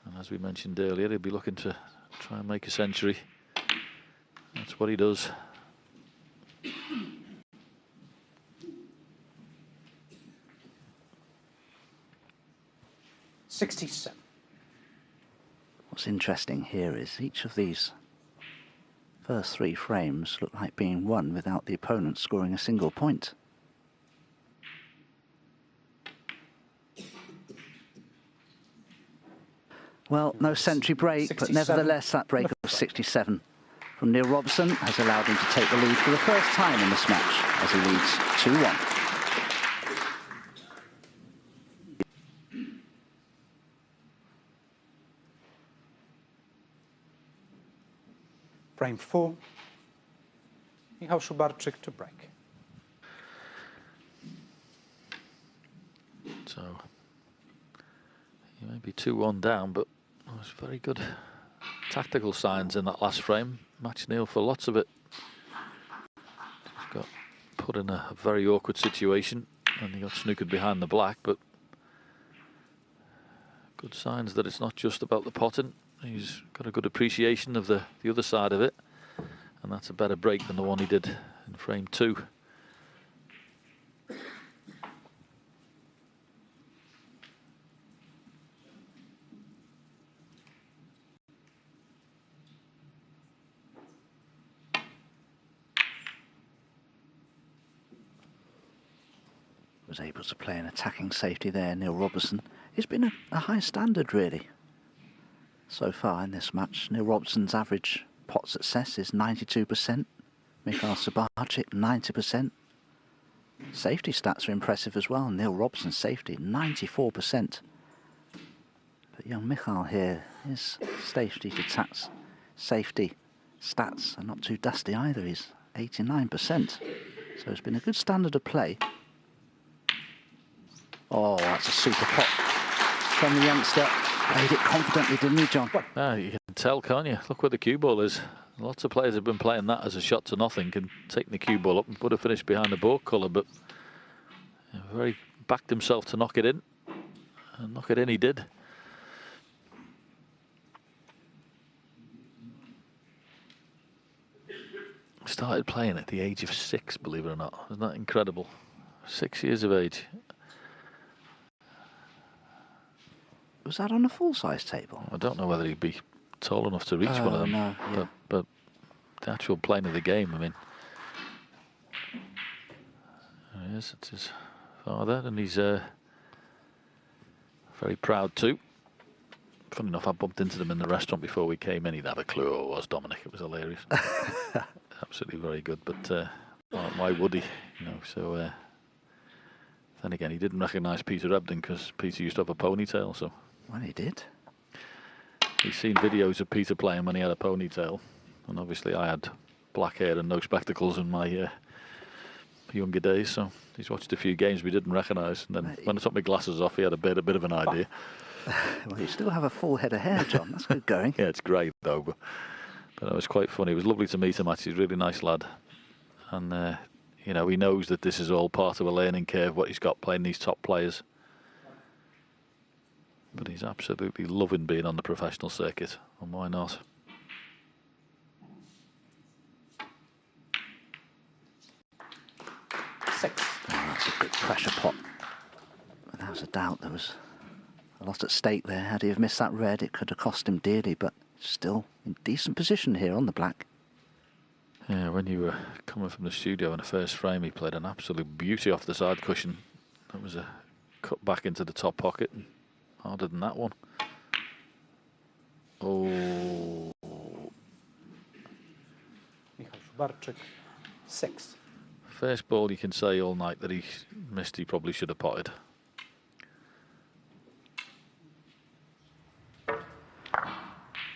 And as we mentioned earlier, he'll be looking to try and make a century. That's what he does. $67. What's interesting here is each of these first 3 frames look like being won without the opponent scoring a single point. Well, no century break, 67. but nevertheless that break of 67 from Neil Robertson has allowed him to take the lead for the first time in this match as he leads 2-1. Frame 4. Michal Szubarczyk to break. So he may be 2-1 down, but it was very good tactical signs in that last frame. Matched Neil for lots of it. He's got put in a very awkward situation and he got snookered behind the black, but good signs that it's not just about the potting. He's got a good appreciation of the other side of it, and that's a better break than the one he did in frame 2. Was able to play an attacking safety there, Neil Robertson. It's been a high standard, really, so far in this match. Neil Robertson's average pot success is 92%. Michal Szubarczyk, 90%. Safety stats are impressive as well. Neil Robertson's safety, 94%. But young Michal here, his safety stats are not too dusty either. He's 89%. So it's been a good standard of play. Oh, that's a super pot from the youngster. Played it confidently, didn't he, John? Ah, you can tell, can't you? Look where the cue ball is. Lots of players have been playing that as a shot to nothing, and taking the cue ball up and put a finish behind the board colour, but very backed himself to knock it in, and knock it in he did. Started playing at the age of 6, believe it or not. Isn't that incredible? 6 years of age. Was that on a full-size table? I don't know whether he'd be tall enough to reach one of them. No, yeah. But the actual playing of the game, I mean. There he is, it's his father, and he's very proud too. Funny enough, I bumped into them in the restaurant before we came in. He'd have a clue who it was, Dominic. It was hilarious. Absolutely very good, but why would he? You know, so then again, he didn't recognise Peter Ebden because Peter used to have a ponytail, so. Well, he did. He's seen videos of Peter playing when he had a ponytail, and obviously I had black hair and no spectacles in my younger days, so he's watched a few games we didn't recognise, and then when I took my glasses off, he had a bit of an idea. Well, you still have a full head of hair, John. That's good going. Yeah, it's grey though, but it was quite funny. It was lovely to meet him. Actually, he's a really nice lad, and you know, he knows that this is all part of a learning curve, what he's got playing these top players. But he's absolutely loving being on the professional circuit, and why not? Six. Oh, that's a good pressure pot. Without a doubt, there was A lot at stake there. Had he have missed that red, it could have cost him dearly, but still in decent position here on the black. Yeah, when you were coming from the studio in the first frame, he played an absolute beauty off the side cushion. That was a cut back into the top pocket, and harder than that one. Oh. Michal Szubarczyk, 6. First ball you can say all night that he missed, he probably should have potted.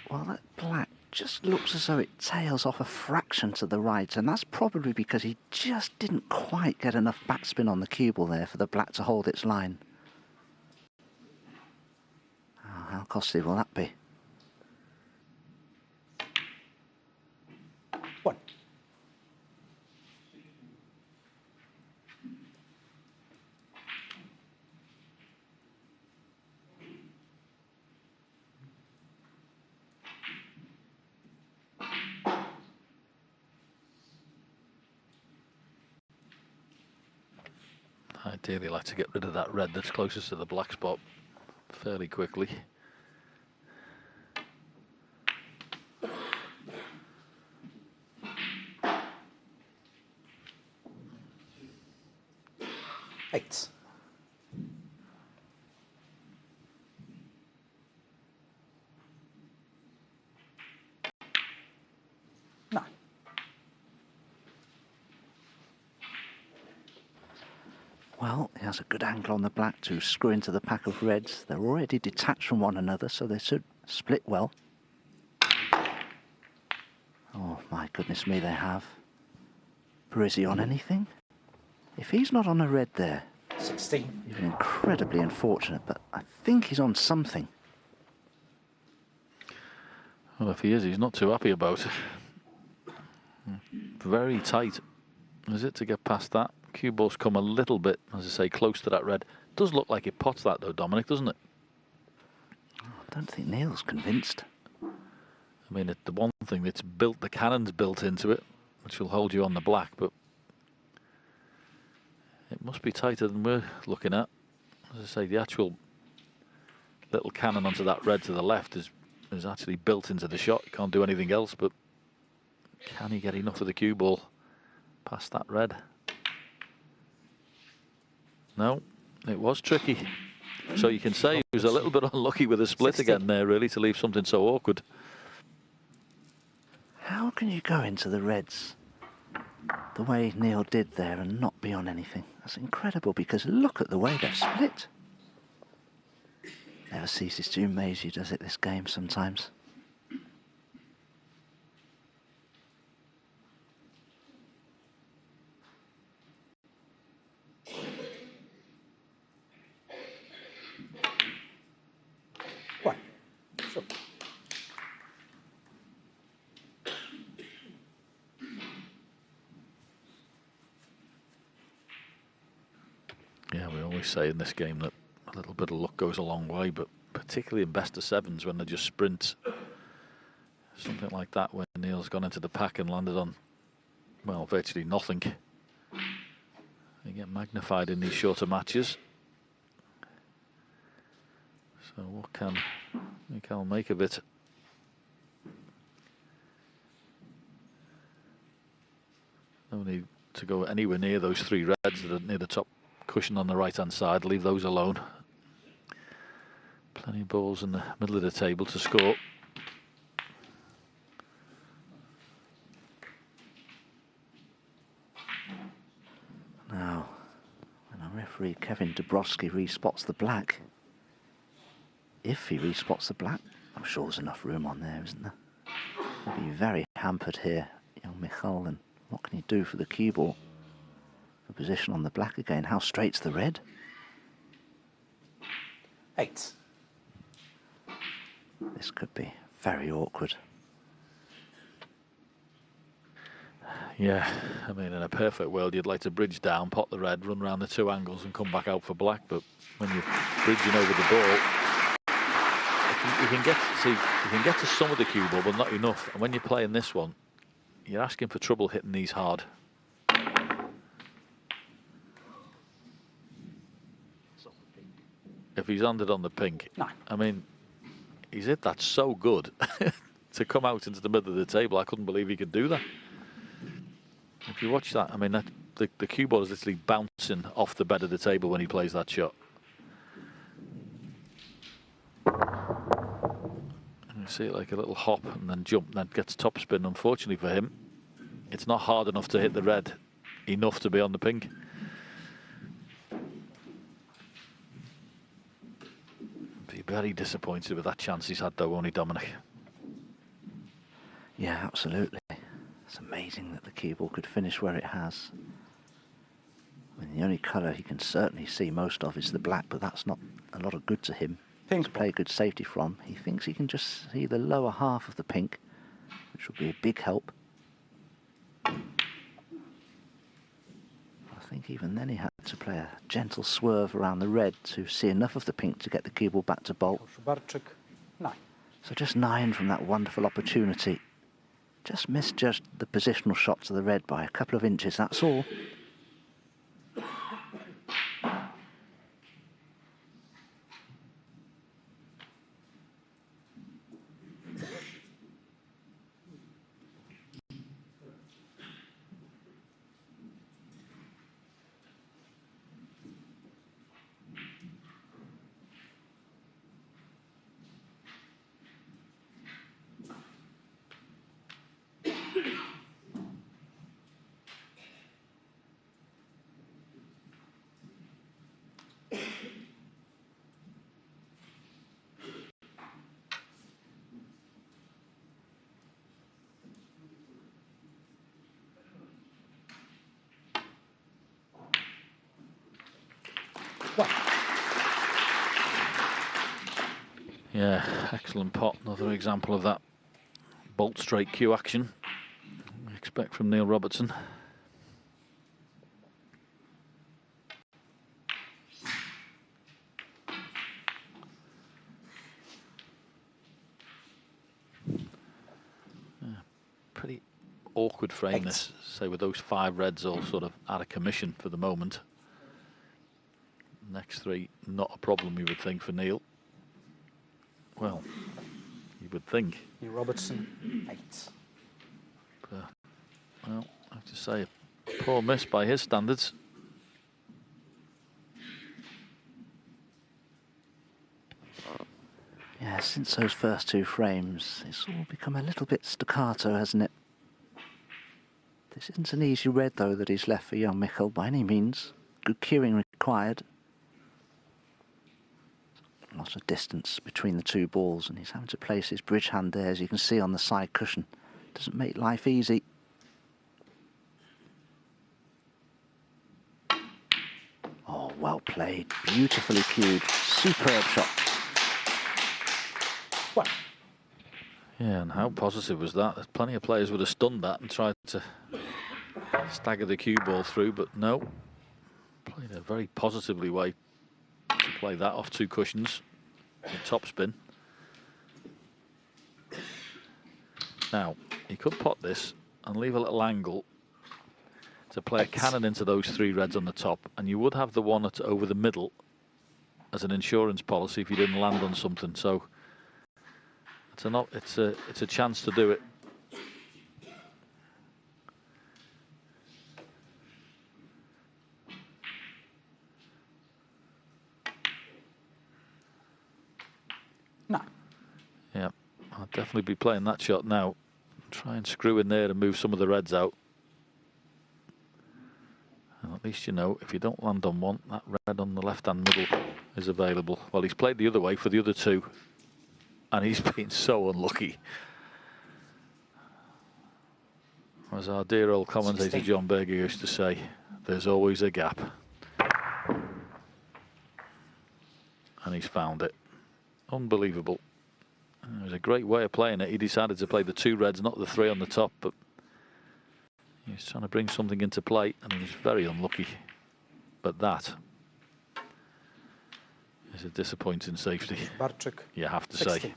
Well, that black just looks as though it tails off a fraction to the right, and that's probably because he just didn't quite get enough backspin on the cue ball there for the black to hold its line. Oh, how costly will that be? 1. Ideally like to get rid of that red that's closest to the black spot fairly quickly. Eight. Nine. Well, he has a good angle on the black to screw into the pack of reds. They're already detached from one another, so they should split well. Oh, my goodness me, they have. But is he on anything? If he's not on a red there, 16. he's been incredibly unfortunate, but I think he's on something. Well, if he is, he's not too happy about it. Very tight, is it, to get past that? Cue ball's come a little bit, as I say, close to that red. Does look like it pots that though, Dominic, doesn't it? Oh, I don't think Neil's convinced. I mean, the one thing that's built, the cannon's built into it, which will hold you on the black, but it must be tighter than we're looking at. As I say, the actual little cannon onto that red to the left is actually built into the shot. You can't do anything else, but can he get enough of the cue ball past that red? No, it was tricky. So you can say he was a little bit unlucky with a split 60. again there, really, to leave something so awkward. How can you go into the reds the way Neil did there and not be on anything? That's incredible, because look at the way they've split. Never ceases to amaze you, does it, this game sometimes? One. Sure. Yeah, we always say in this game that a little bit of luck goes a long way, but particularly in best of sevens when they're just sprints. Something like that when Neil's gone into the pack and landed on, well, virtually nothing. They get magnified in these shorter matches. So what can Michal make of it? No need to go anywhere near those three reds that are near the top cushion on the right hand side. Leave those alone. Plenty of balls in the middle of the table to score. Now, when our referee Kevin Dabrowski respots the black, if he respots the black, I'm sure there's enough room on there, isn't there? He'll be very hampered here, young Michal, and what can he do for the cue ball? The position on the black again. How straight's the red? 8. This could be very awkward. Yeah, I mean, in a perfect world, you'd like to bridge down, pot the red, run around the two angles and come back out for black. But when you're bridging over the ball, you can get to some of the cue ball, but not enough. And when you're playing this one, you're asking for trouble hitting these hard. if he's landed on the pink. 9. I mean, he's hit that so good to come out into the middle of the table. I couldn't believe he could do that. If you watch that, I mean, the cue ball is literally bouncing off the bed of the table when he plays that shot. And you see it like a little hop and then jump, and then gets topspin. Unfortunately for him, it's not hard enough to hit the red, enough to be on the pink. Be very disappointed with that chance he's had, though, won't he, Dominic? Yeah, absolutely. It's amazing that the cue ball could finish where it has. I mean, the only colour he can certainly see most of is the black, but that's not a lot of good to him Pink to play good safety from. He thinks he can just see the lower half of the pink, which would be a big help. I think even then he had to play a gentle swerve around the red to see enough of the pink to get the cue ball back to bolt. Szubarczyk, 9. So just 9 from that wonderful opportunity. Just misjudged the positional shot to the red by a couple of inches, that's all. Yeah, excellent pot. Another example of that bolt straight cue action we expect from Neil Robertson. Yeah, pretty awkward frame this, say, with those 5 reds all sort of out of commission for the moment. Next 3, not a problem, you would think, for Neil. Well, you would think. Neil Robertson, 8. But, well, I have to say, a poor miss by his standards. Yeah, since those first 2 frames, it's all become a little bit staccato, hasn't it? This isn't an easy red, though, that he's left for young Michal by any means. Good cueing required. Lots of distance between the 2 balls, and he's having to place his bridge hand there, as you can see on the side cushion. Doesn't make life easy. Oh, well played. Beautifully cued. Superb shot. What? Yeah, and how positive was that? There's plenty of players would have stunned that and tried to stagger the cue ball through, but no. Played a very positively way to play that off 2 cushions with topspin. Now, he could pot this and leave a little angle to play a cannon into those 3 reds on the top, and you would have the one over the middle as an insurance policy if you didn't land on something. So it's a chance to do it. No. Yeah, I'll definitely be playing that shot now. Try and screw in there and move some of the reds out. And at least you know, if you don't land on one, that red on the left-hand middle is available. Well, he's played the other way for the other 2, and he's been so unlucky. As our dear old commentator 16. John Berger used to say, there's always a gap. And he's found it. Unbelievable. It was a great way of playing it. He decided to play the 2 reds, not the 3 on the top, but he's trying to bring something into play, and he was very unlucky. But that is a disappointing safety, Szubarczyk, you have to 16. say.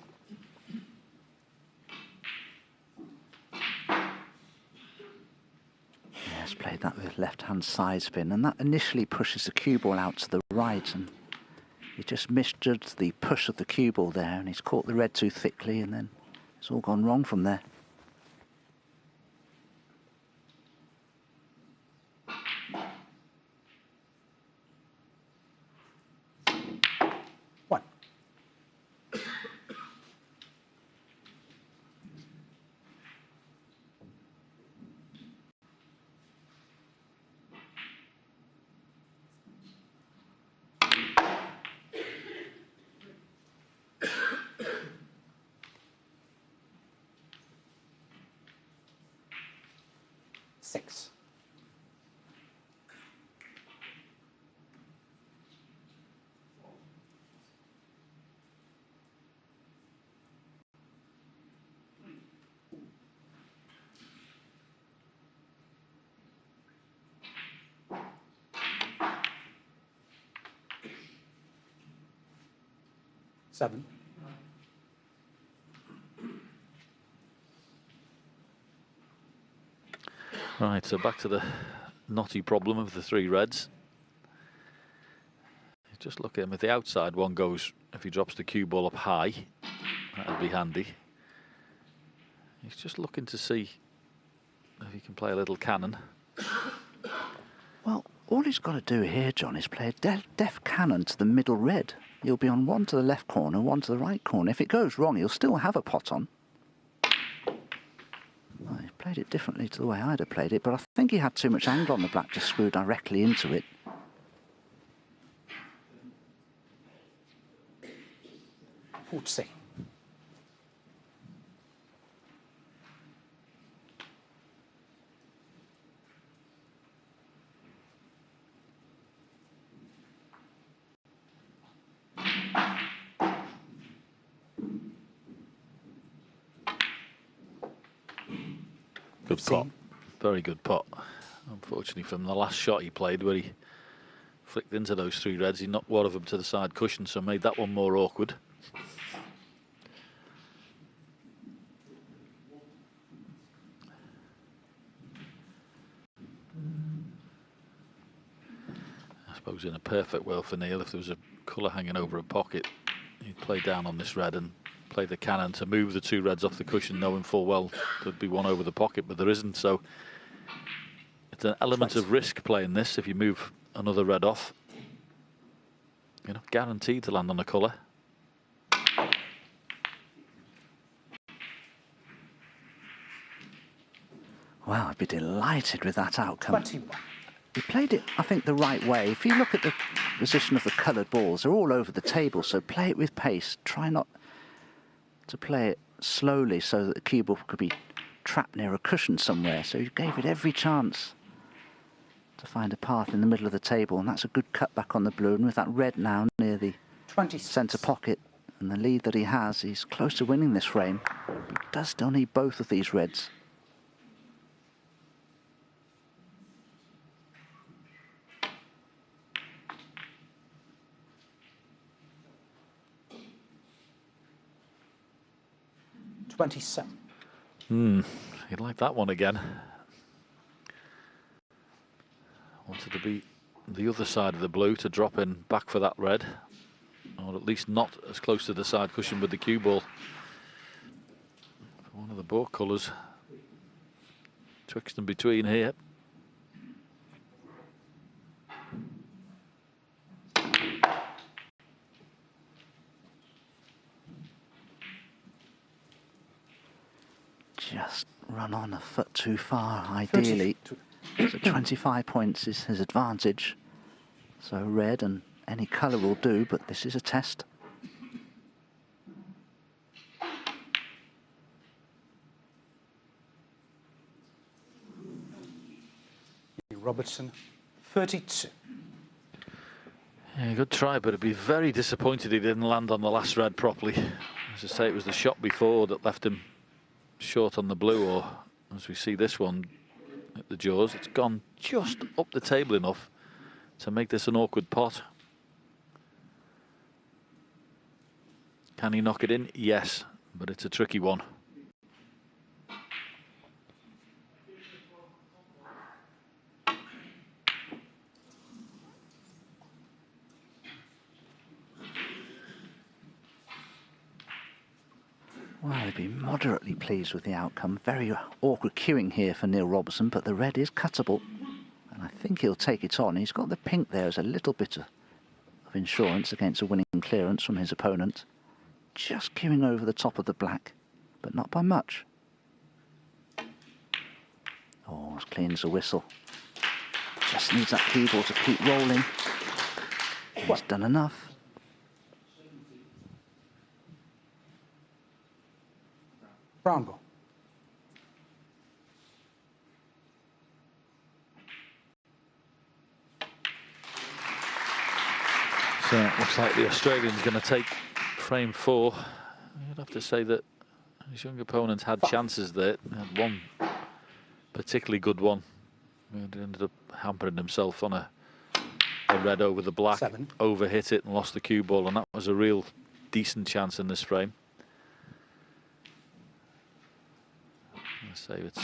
Yes, played that with left-hand side spin, and that initially pushes the cue ball out to the right, and He just misjudged the push of the cue ball there, and he's caught the red too thickly, and then it's all gone wrong from there. One. Six. Seven. Right, so back to the knotty problem of the three reds. Just look at him. If the outside one goes, if he drops the cue ball up high, that'd be handy. He's just looking to see if he can play a little cannon. Well, all he's got to do here, John, is play a deft cannon to the middle red. He'll be on one to the left corner, one to the right corner. If it goes wrong, he'll still have a pot on. Well, he played it differently to the way I'd have played it, but I think he had too much angle on the black to screw directly into it. Forty. Good pot. Very good pot. Unfortunately, from the last shot he played, where he flicked into those three reds, he knocked one of them to the side cushion, so made that one more awkward. I suppose in a perfect world for Neil, if there was a colour hanging over a pocket, he'd play down on this red and play the cannon to move the two reds off the cushion, knowing full well there'd be one over the pocket, but there isn't. So it's an element of risk playing this. If you move another red off, you're not guaranteed to land on a colour. Wow, I'd be delighted with that outcome. 21. He played it, I think, the right way. If you look at the position of the coloured balls, they're all over the table, so play it with pace. Try not to play it slowly so that the cue ball could be trapped near a cushion somewhere. So you gave it every chance to find a path in the middle of the table, and that's a good cut back on the blue. And with that red now near the 26. centre pocket and the lead that he has, he's close to winning this frame. He does still need both of these reds. He'd like that one again. Wanted to be the other side of the blue to drop in back for that red, or at least not as close to the side cushion with the cue ball. One of the board colours twixt and between here. Just run on a foot too far, ideally. So 25 points is his advantage. So red and any colour will do, but this is a test. Neil Robertson, 32. Yeah, good try, but I'd be very disappointed he didn't land on the last red properly. As I say, it was the shot before that left him short on the blue, or as we see this one at the jaws, it's gone just up the table enough to make this an awkward pot. Can he knock it in? Yes, but it's a tricky one. Well, they'd be moderately pleased with the outcome. Very awkward queuing here for Neil Robertson, but the red is cuttable. And I think he'll take it on. He's got the pink there as a little bit of insurance against a winning clearance from his opponent. Just queuing over the top of the black, but not by much. Oh, as clean as a whistle. Just needs that cue ball to keep rolling. He's done enough. Brown ball. So it looks like the Australian's going to take frame 4. You'd have to say that his young opponent had chances there. He had one particularly good one. He ended up hampering himself on a red over the black, 7. overhit it and lost the cue ball, and that was a real decent chance in this frame. I say it's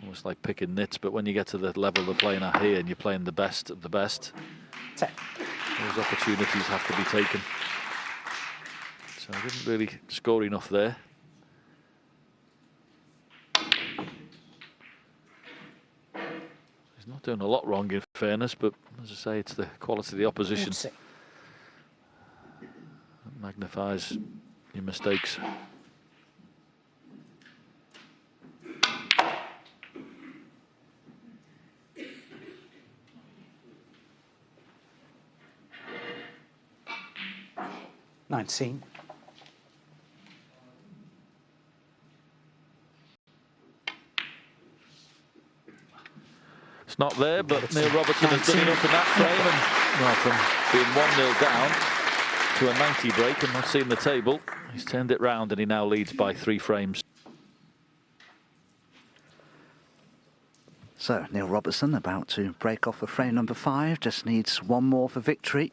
almost like picking nits, but when you get to the level they're playing at here and you're playing the best of the best, 10. those opportunities have to be taken. So I didn't really score enough there. He's not doing a lot wrong in fairness, but as I say, it's the quality of the opposition that magnifies your mistakes. Nineteen. It's not there, but Neil Robertson has done enough in that frame, and well, from being 1-0 down to a 90 break and not seeing the table, he's turned it round and he now leads by 3 frames. So Neil Robertson about to break off for frame number 5, just needs one more for victory.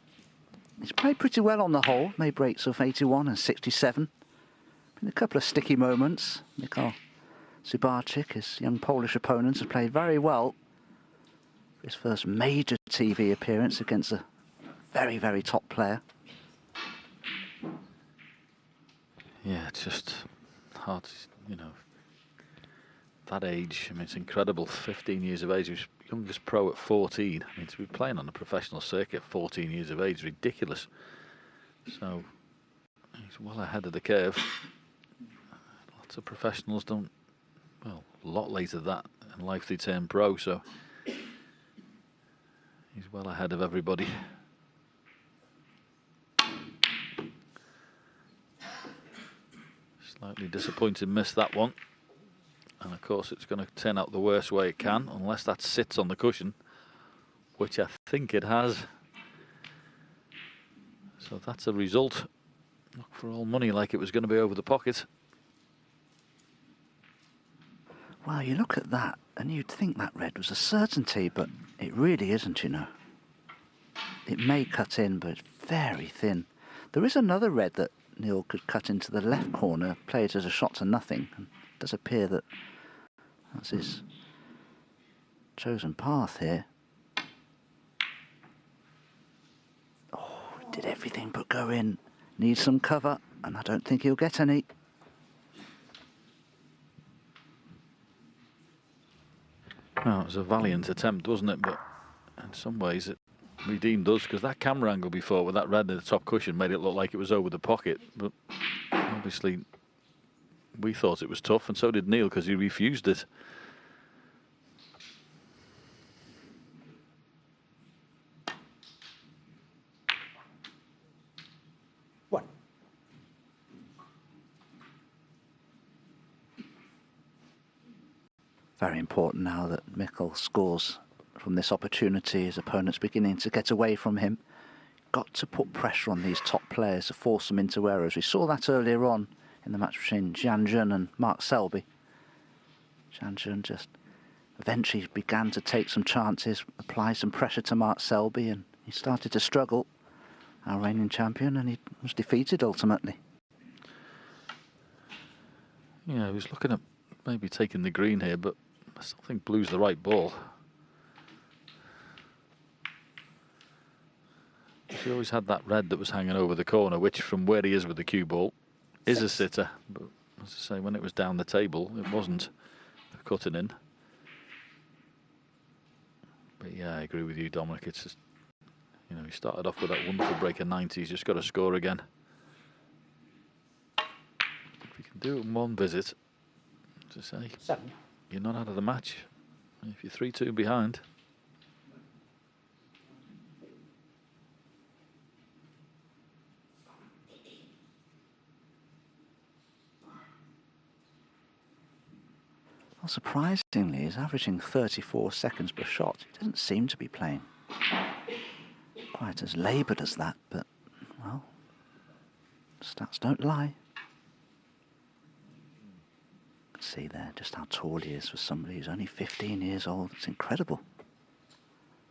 He's played pretty well on the whole, made breaks of 81 and 67. Been a couple of sticky moments. Michal Szubarczyk, his young Polish opponent, has played very well. His first major TV appearance against a very, very top player. Yeah, it's just hard, you know, that age. I mean, it's incredible. 15 years of age. He was youngest pro at 14. I mean, to be playing on a professional circuit at 14 years of age is ridiculous. So he's well ahead of the curve. Lots of professionals don't, well, a lot later than that in life they turn pro, so he's well ahead of everybody. Slightly disappointed, missed that one. And of course it's going to turn out the worst way it can, unless that sits on the cushion, which I think it has. So that's a result. Not for all money, like it was going to be over the pocket. Well, you look at that and you'd think that red was a certainty, but it really isn't, you know. It may cut in, but it's very thin. There is another red that Neil could cut into the left corner, play it as a shot to nothing. And it does appear that that's his chosen path here. Oh, he did everything but go in. Needs some cover, and I don't think he'll get any. Well, it was a valiant attempt, wasn't it? But in some ways it redeemed us, because that camera angle before with that red in the top cushion made it look like it was over the pocket. But obviously we thought it was tough, and so did Neil, because he refused it. One. Very important now that Michal scores from this opportunity. His opponent's beginning to get away from him. Got to put pressure on these top players to force them into errors. We saw that earlier on in the match between Jian Jun and Mark Selby. Jian Jun just eventually began to take some chances, apply some pressure to Mark Selby, and he started to struggle, our reigning champion, and he was defeated ultimately. Yeah, he was looking at maybe taking the green here, but I still think blue's the right ball. He always had that red that was hanging over the corner, which from where he is with the cue ball is a sitter. But As I say, when it was down the table, it wasn't for cutting in. But yeah, I agree with you, Dominic. It's just, you know, he started off with that wonderful break of 90. He's just got to score again. If he can do it in one visit, as I say, 7. you're not out of the match. If you're 3-2 behind. Well, surprisingly, he's averaging 34 seconds per shot. He doesn't seem to be playing quite as laboured as that, but, well, stats don't lie. You can see there just how tall he is for somebody who's only 15 years old. It's incredible.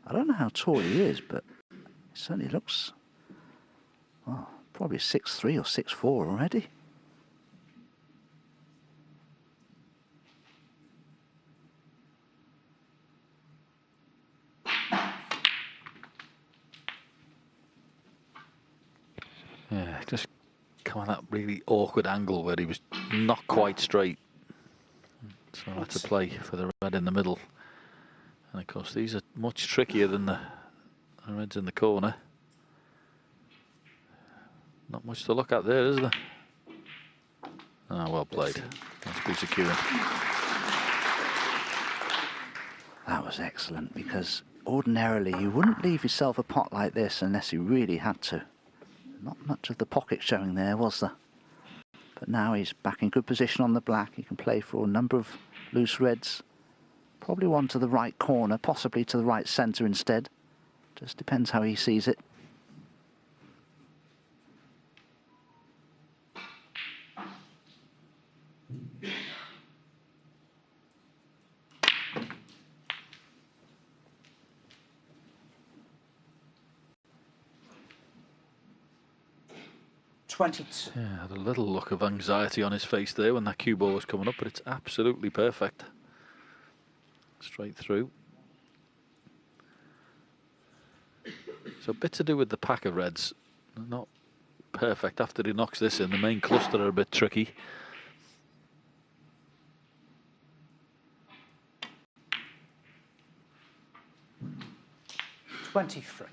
I don't know how tall he is, but he certainly looks, well, probably 6'3" or 6'4" already. Yeah, just come on that really awkward angle where he was not quite straight. So I had to play for the red in the middle. And of course, these are much trickier than the reds in the corner. Not much to look at there, is there? Ah, well played. That's Peter Kewen. That was excellent, because ordinarily you wouldn't leave yourself a pot like this unless you really had to. Not much of the pocket showing there, was there? But now he's back in good position on the black. He can play for a number of loose reds. Probably one to the right corner, possibly to the right centre instead. Just depends how he sees it. Yeah, had a little look of anxiety on his face there when that cue ball was coming up, but it's absolutely perfect. Straight through. So a bit to do with the pack of reds. Not perfect after he knocks this in. The main cluster are a bit tricky. $23.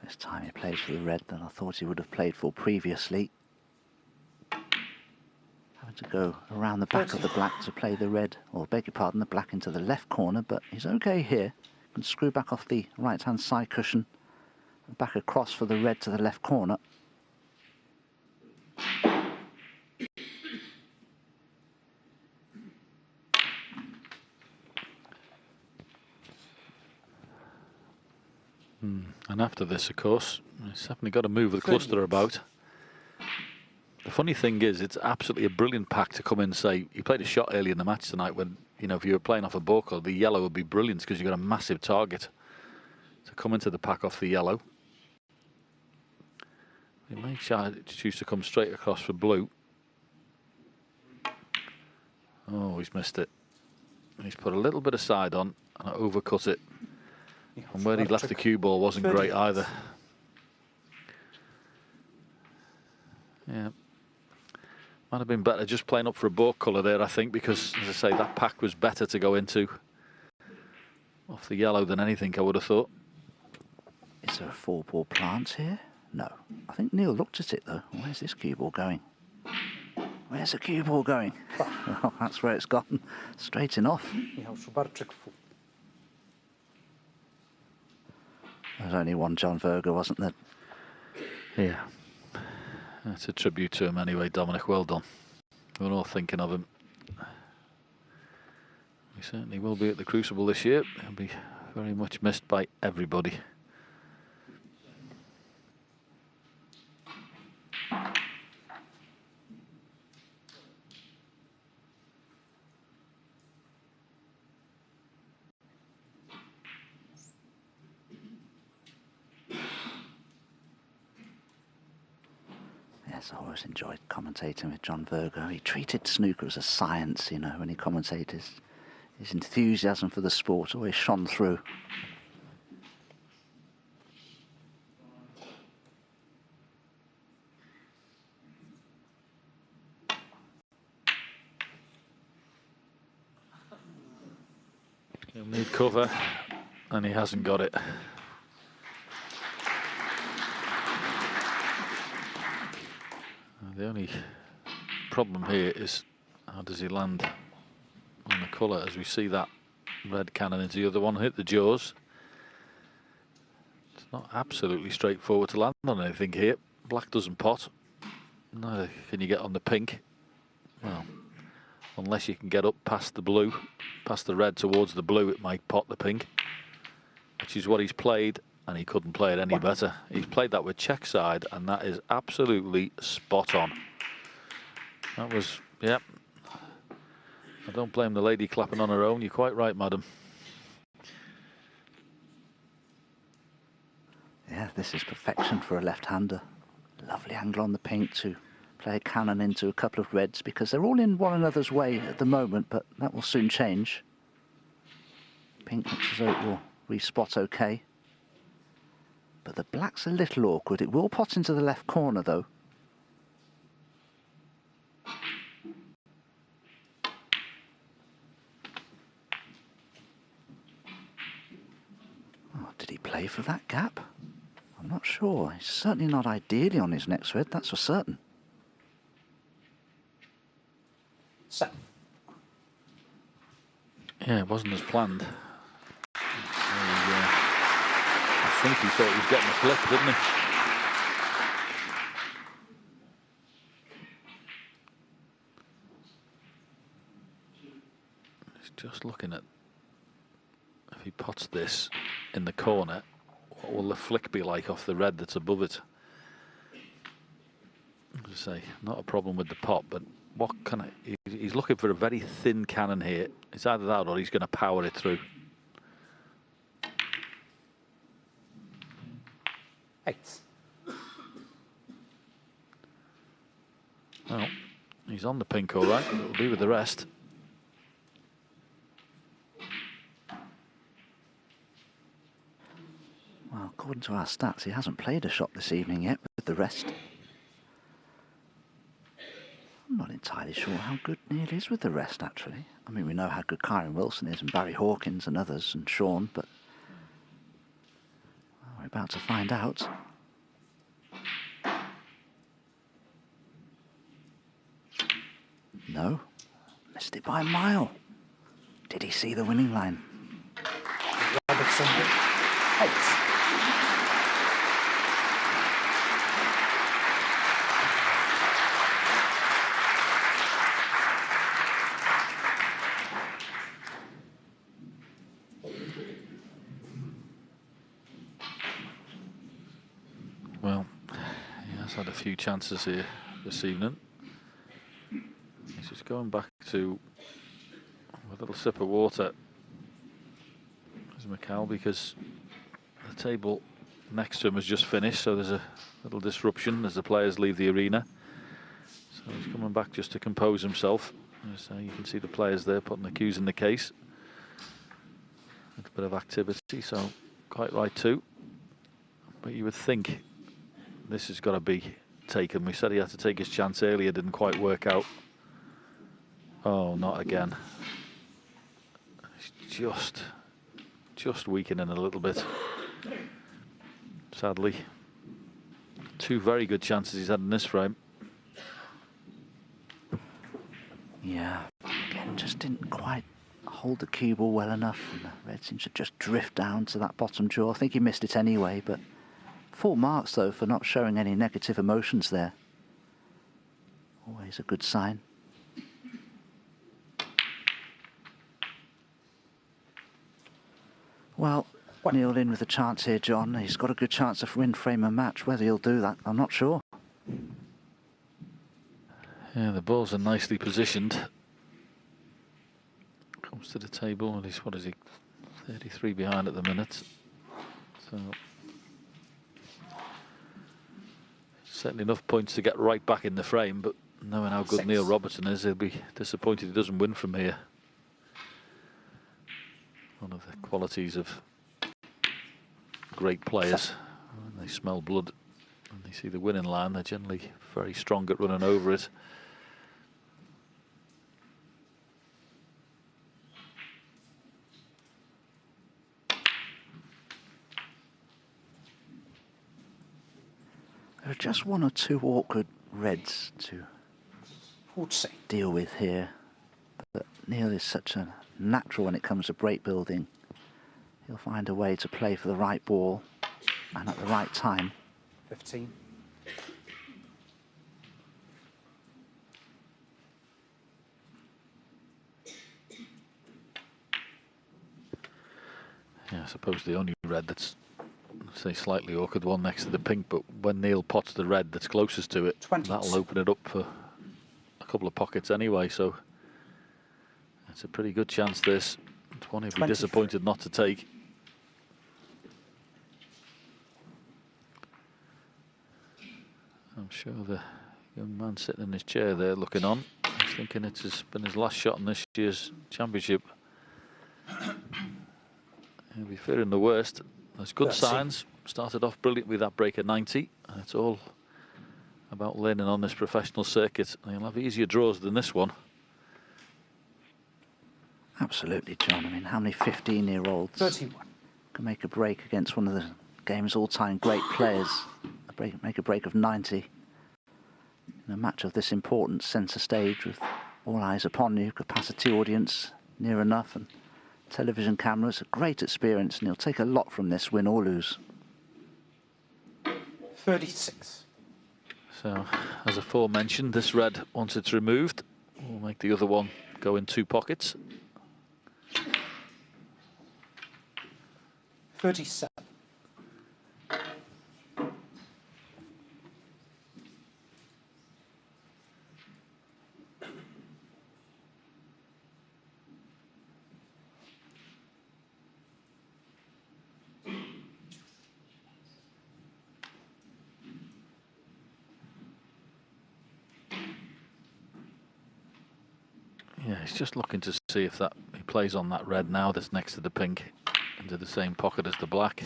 This time he plays for the red than I thought he would have played for previously. Having to go around the back of the black to play the red, or beg your pardon, the black into the left corner, but he's okay here. Can screw back off the right-hand side cushion and back across for the red to the left corner. And after this, of course, he's definitely got to move the cluster about. The funny thing is, it's absolutely a brilliant pack to come in and say, you played a shot early in the match tonight when, you know, if you were playing off a ball, the yellow would be brilliant because you've got a massive target. To come into the pack off the yellow. He may choose to come straight across for blue. Oh, he's missed it. He's put a little bit of side on and overcut it. And where he left the cue ball wasn't great either. Yeah. Might have been better just playing up for a ball colour there, I think, because, as I say, that pack was better to go into off the yellow than anything, I would have thought. Is there a 4-ball plant here? No. I think Neil looked at it, though. Where's this cue ball going? Where's the cue ball going? Well, that's where it's gone. Straight enough. Michal Szubarczyk. There's only one John Verga, wasn't there? Yeah. That's a tribute to him anyway, Dominic. Well done. We're all thinking of him. He certainly will be at the Crucible this year. He'll be very much missed by everybody. Yes, I always enjoyed commentating with John Virgo. He treated snooker as a science, you know, when he commentated. His enthusiasm for the sport always shone through. He'll need cover, and he hasn't got it. The only problem here is how does he land on the colour, as we see that red cannon into the other one hit the jaws. It's not absolutely straightforward to land on anything here. Black doesn't pot. Neither can you get on the pink. Well, unless you can get up past the blue, past the red towards the blue, it might pot the pink, which is what he's played, and he couldn't play it any better. He's played that with check side, and that is absolutely spot on. That was, yep. I don't blame the lady clapping on her own. You're quite right, madam. Yeah, this is perfection for a left-hander. Lovely angle on the pink to play a cannon into a couple of reds, because they're all in one another's way at the moment, but that will soon change. Pink looks as though it will respot okay. But the black's a little awkward. It will pot into the left corner, though. Oh, did he play for that gap? I'm not sure. He's certainly not ideally on his next red, that's for certain. Set. Yeah, it wasn't as planned. I think he thought he was getting a flip, didn't he? He's just looking at, if he pots this in the corner, what will the flick be like off the red that's above it? As I say, not a problem with the pot, but what can he's looking for a very thin cannon here. It's either that or he's going to power it through. 8. Well, he's on the pink all right. It'll be with the rest. Well, according to our stats, he hasn't played a shot this evening yet with the rest. I'm not entirely sure how good Neil is with the rest, actually. I mean, we know how good Kyron Wilson is, and Barry Hawkins and others, and Sean, but well, we're about to find out. No, missed it by a mile. Did he see the winning line? Robertson, 8. Well, he has had a few chances here this evening. He's just going back to a little sip of water, as Michal, because the table next to him has just finished, so there's a little disruption as the players leave the arena. So he's coming back just to compose himself. As you can see the players there putting the cues in the case. A bit of activity, so quite right too. But you would think this has got to be taken. We said he had to take his chance earlier, didn't quite work out. Oh, not again. It's just weakening a little bit. Sadly. 2 very good chances he's had in this frame. Yeah, again, just didn't quite hold the cue ball well enough, and the red seems to just drift down to that bottom jaw. I think he missed it anyway, but full marks, though, for not showing any negative emotions there. Always a good sign. Well, Neil in with a chance here, John. He's got a good chance to win frame a match. Whether he'll do that, I'm not sure. Yeah, the balls are nicely positioned. Comes to the table, and he's, what is he, 33 behind at the minute. So Setting enough points to get right back in the frame, but knowing how good 6. Neil Robertson is, he'll be disappointed he doesn't win from here. One of the qualities of great players. When they smell blood and they see the winning line, they're generally very strong at running over it. There are just one or two awkward reds to 40. deal with here. But Neil is such a natural when it comes to break building. He'll find a way to play for the right ball and at the right time. 15. Yeah, I suppose the only red that's, say, slightly awkward one next to the pink, but when Neil pots the red that's closest to it, 20. that'll open it up for a couple of pockets anyway, so it's a pretty good chance this. It's one he'd be 23. disappointed not to take. I'm sure the young man sitting in his chair there looking on, he's thinking it's been his last shot in this year's championship. He'll be fearing the worst. There's good 30. signs. Started off brilliant with that break at 90. And it's all about learning on this professional circuit. And he'll have easier draws than this one. Absolutely, John. I mean, how many 15-year-olds 31. can make a break against one of the game's all-time great players? Make a break of 90 in a match of this important, centre stage with all eyes upon you, capacity audience near enough, and television cameras. A great experience, and he'll take a lot from this, win or lose. 36. So, as aforementioned, this red, once it's removed, will make the other one go in 2 pockets. 37. Yeah, he's just looking to see if that he plays on that red now that's next to the pink into the same pocket as the black.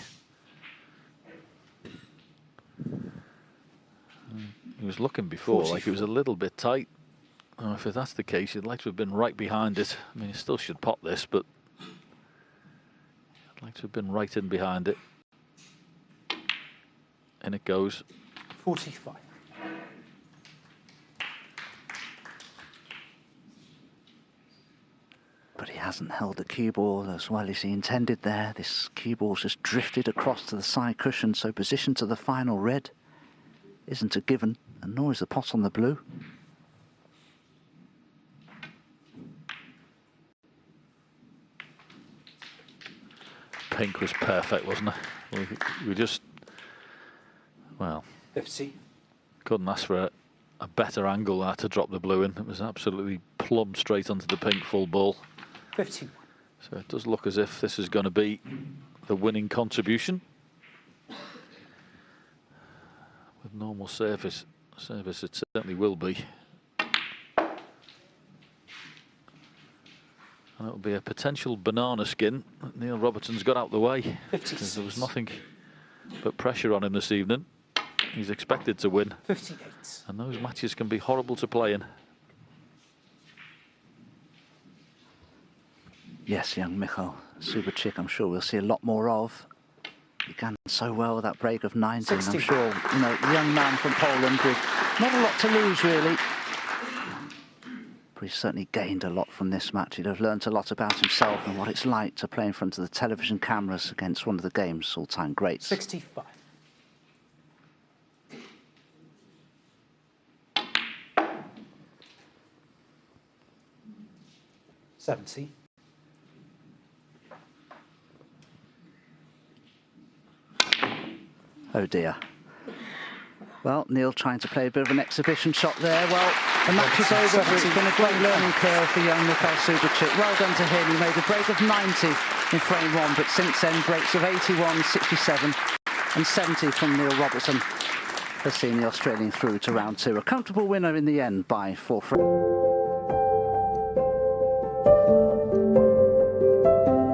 He was looking before 44. like it was a little bit tight. If that's the case, you'd like to have been right behind it. I mean, you still should pot this, but I'd like to have been right in behind it. And it goes. 45. But he hasn't held the cue ball as well as he intended there. This cue ball's just drifted across to the side cushion, so position to the final red isn't a given, and nor is the pot on the blue. Pink was perfect, wasn't it? We just, well, 50. couldn't ask for a better angle there to drop the blue in. It was absolutely plumb straight onto the pink full ball. 51. So it does look as if this is going to be the winning contribution. With normal service it certainly will be. And it'll be a potential banana skin that Neil Robertson's got out the way. 56. Because there was nothing but pressure on him this evening. He's expected to win. 58. And those matches can be horrible to play in. Yes, young Michal Szubarczyk, I'm sure we'll see a lot more of. Began so well with that break of 90, and I'm 60. sure, you know, the young man from Poland with not a lot to lose, really. But he's certainly gained a lot from this match. He'd have learnt a lot about himself and what it's like to play in front of the television cameras against one of the game's all-time greats. 65. $70. Oh dear. Well, Neil trying to play a bit of an exhibition shot there. Well, the match is over, but it's been a great learning curve for young Michal Szubarczyk. Well done to him. He made a break of 90 in frame 1, but since then breaks of 81, 67 and 70 from Neil Robertson. has seen the Australian through to round 2. A comfortable winner in the end by 4-3.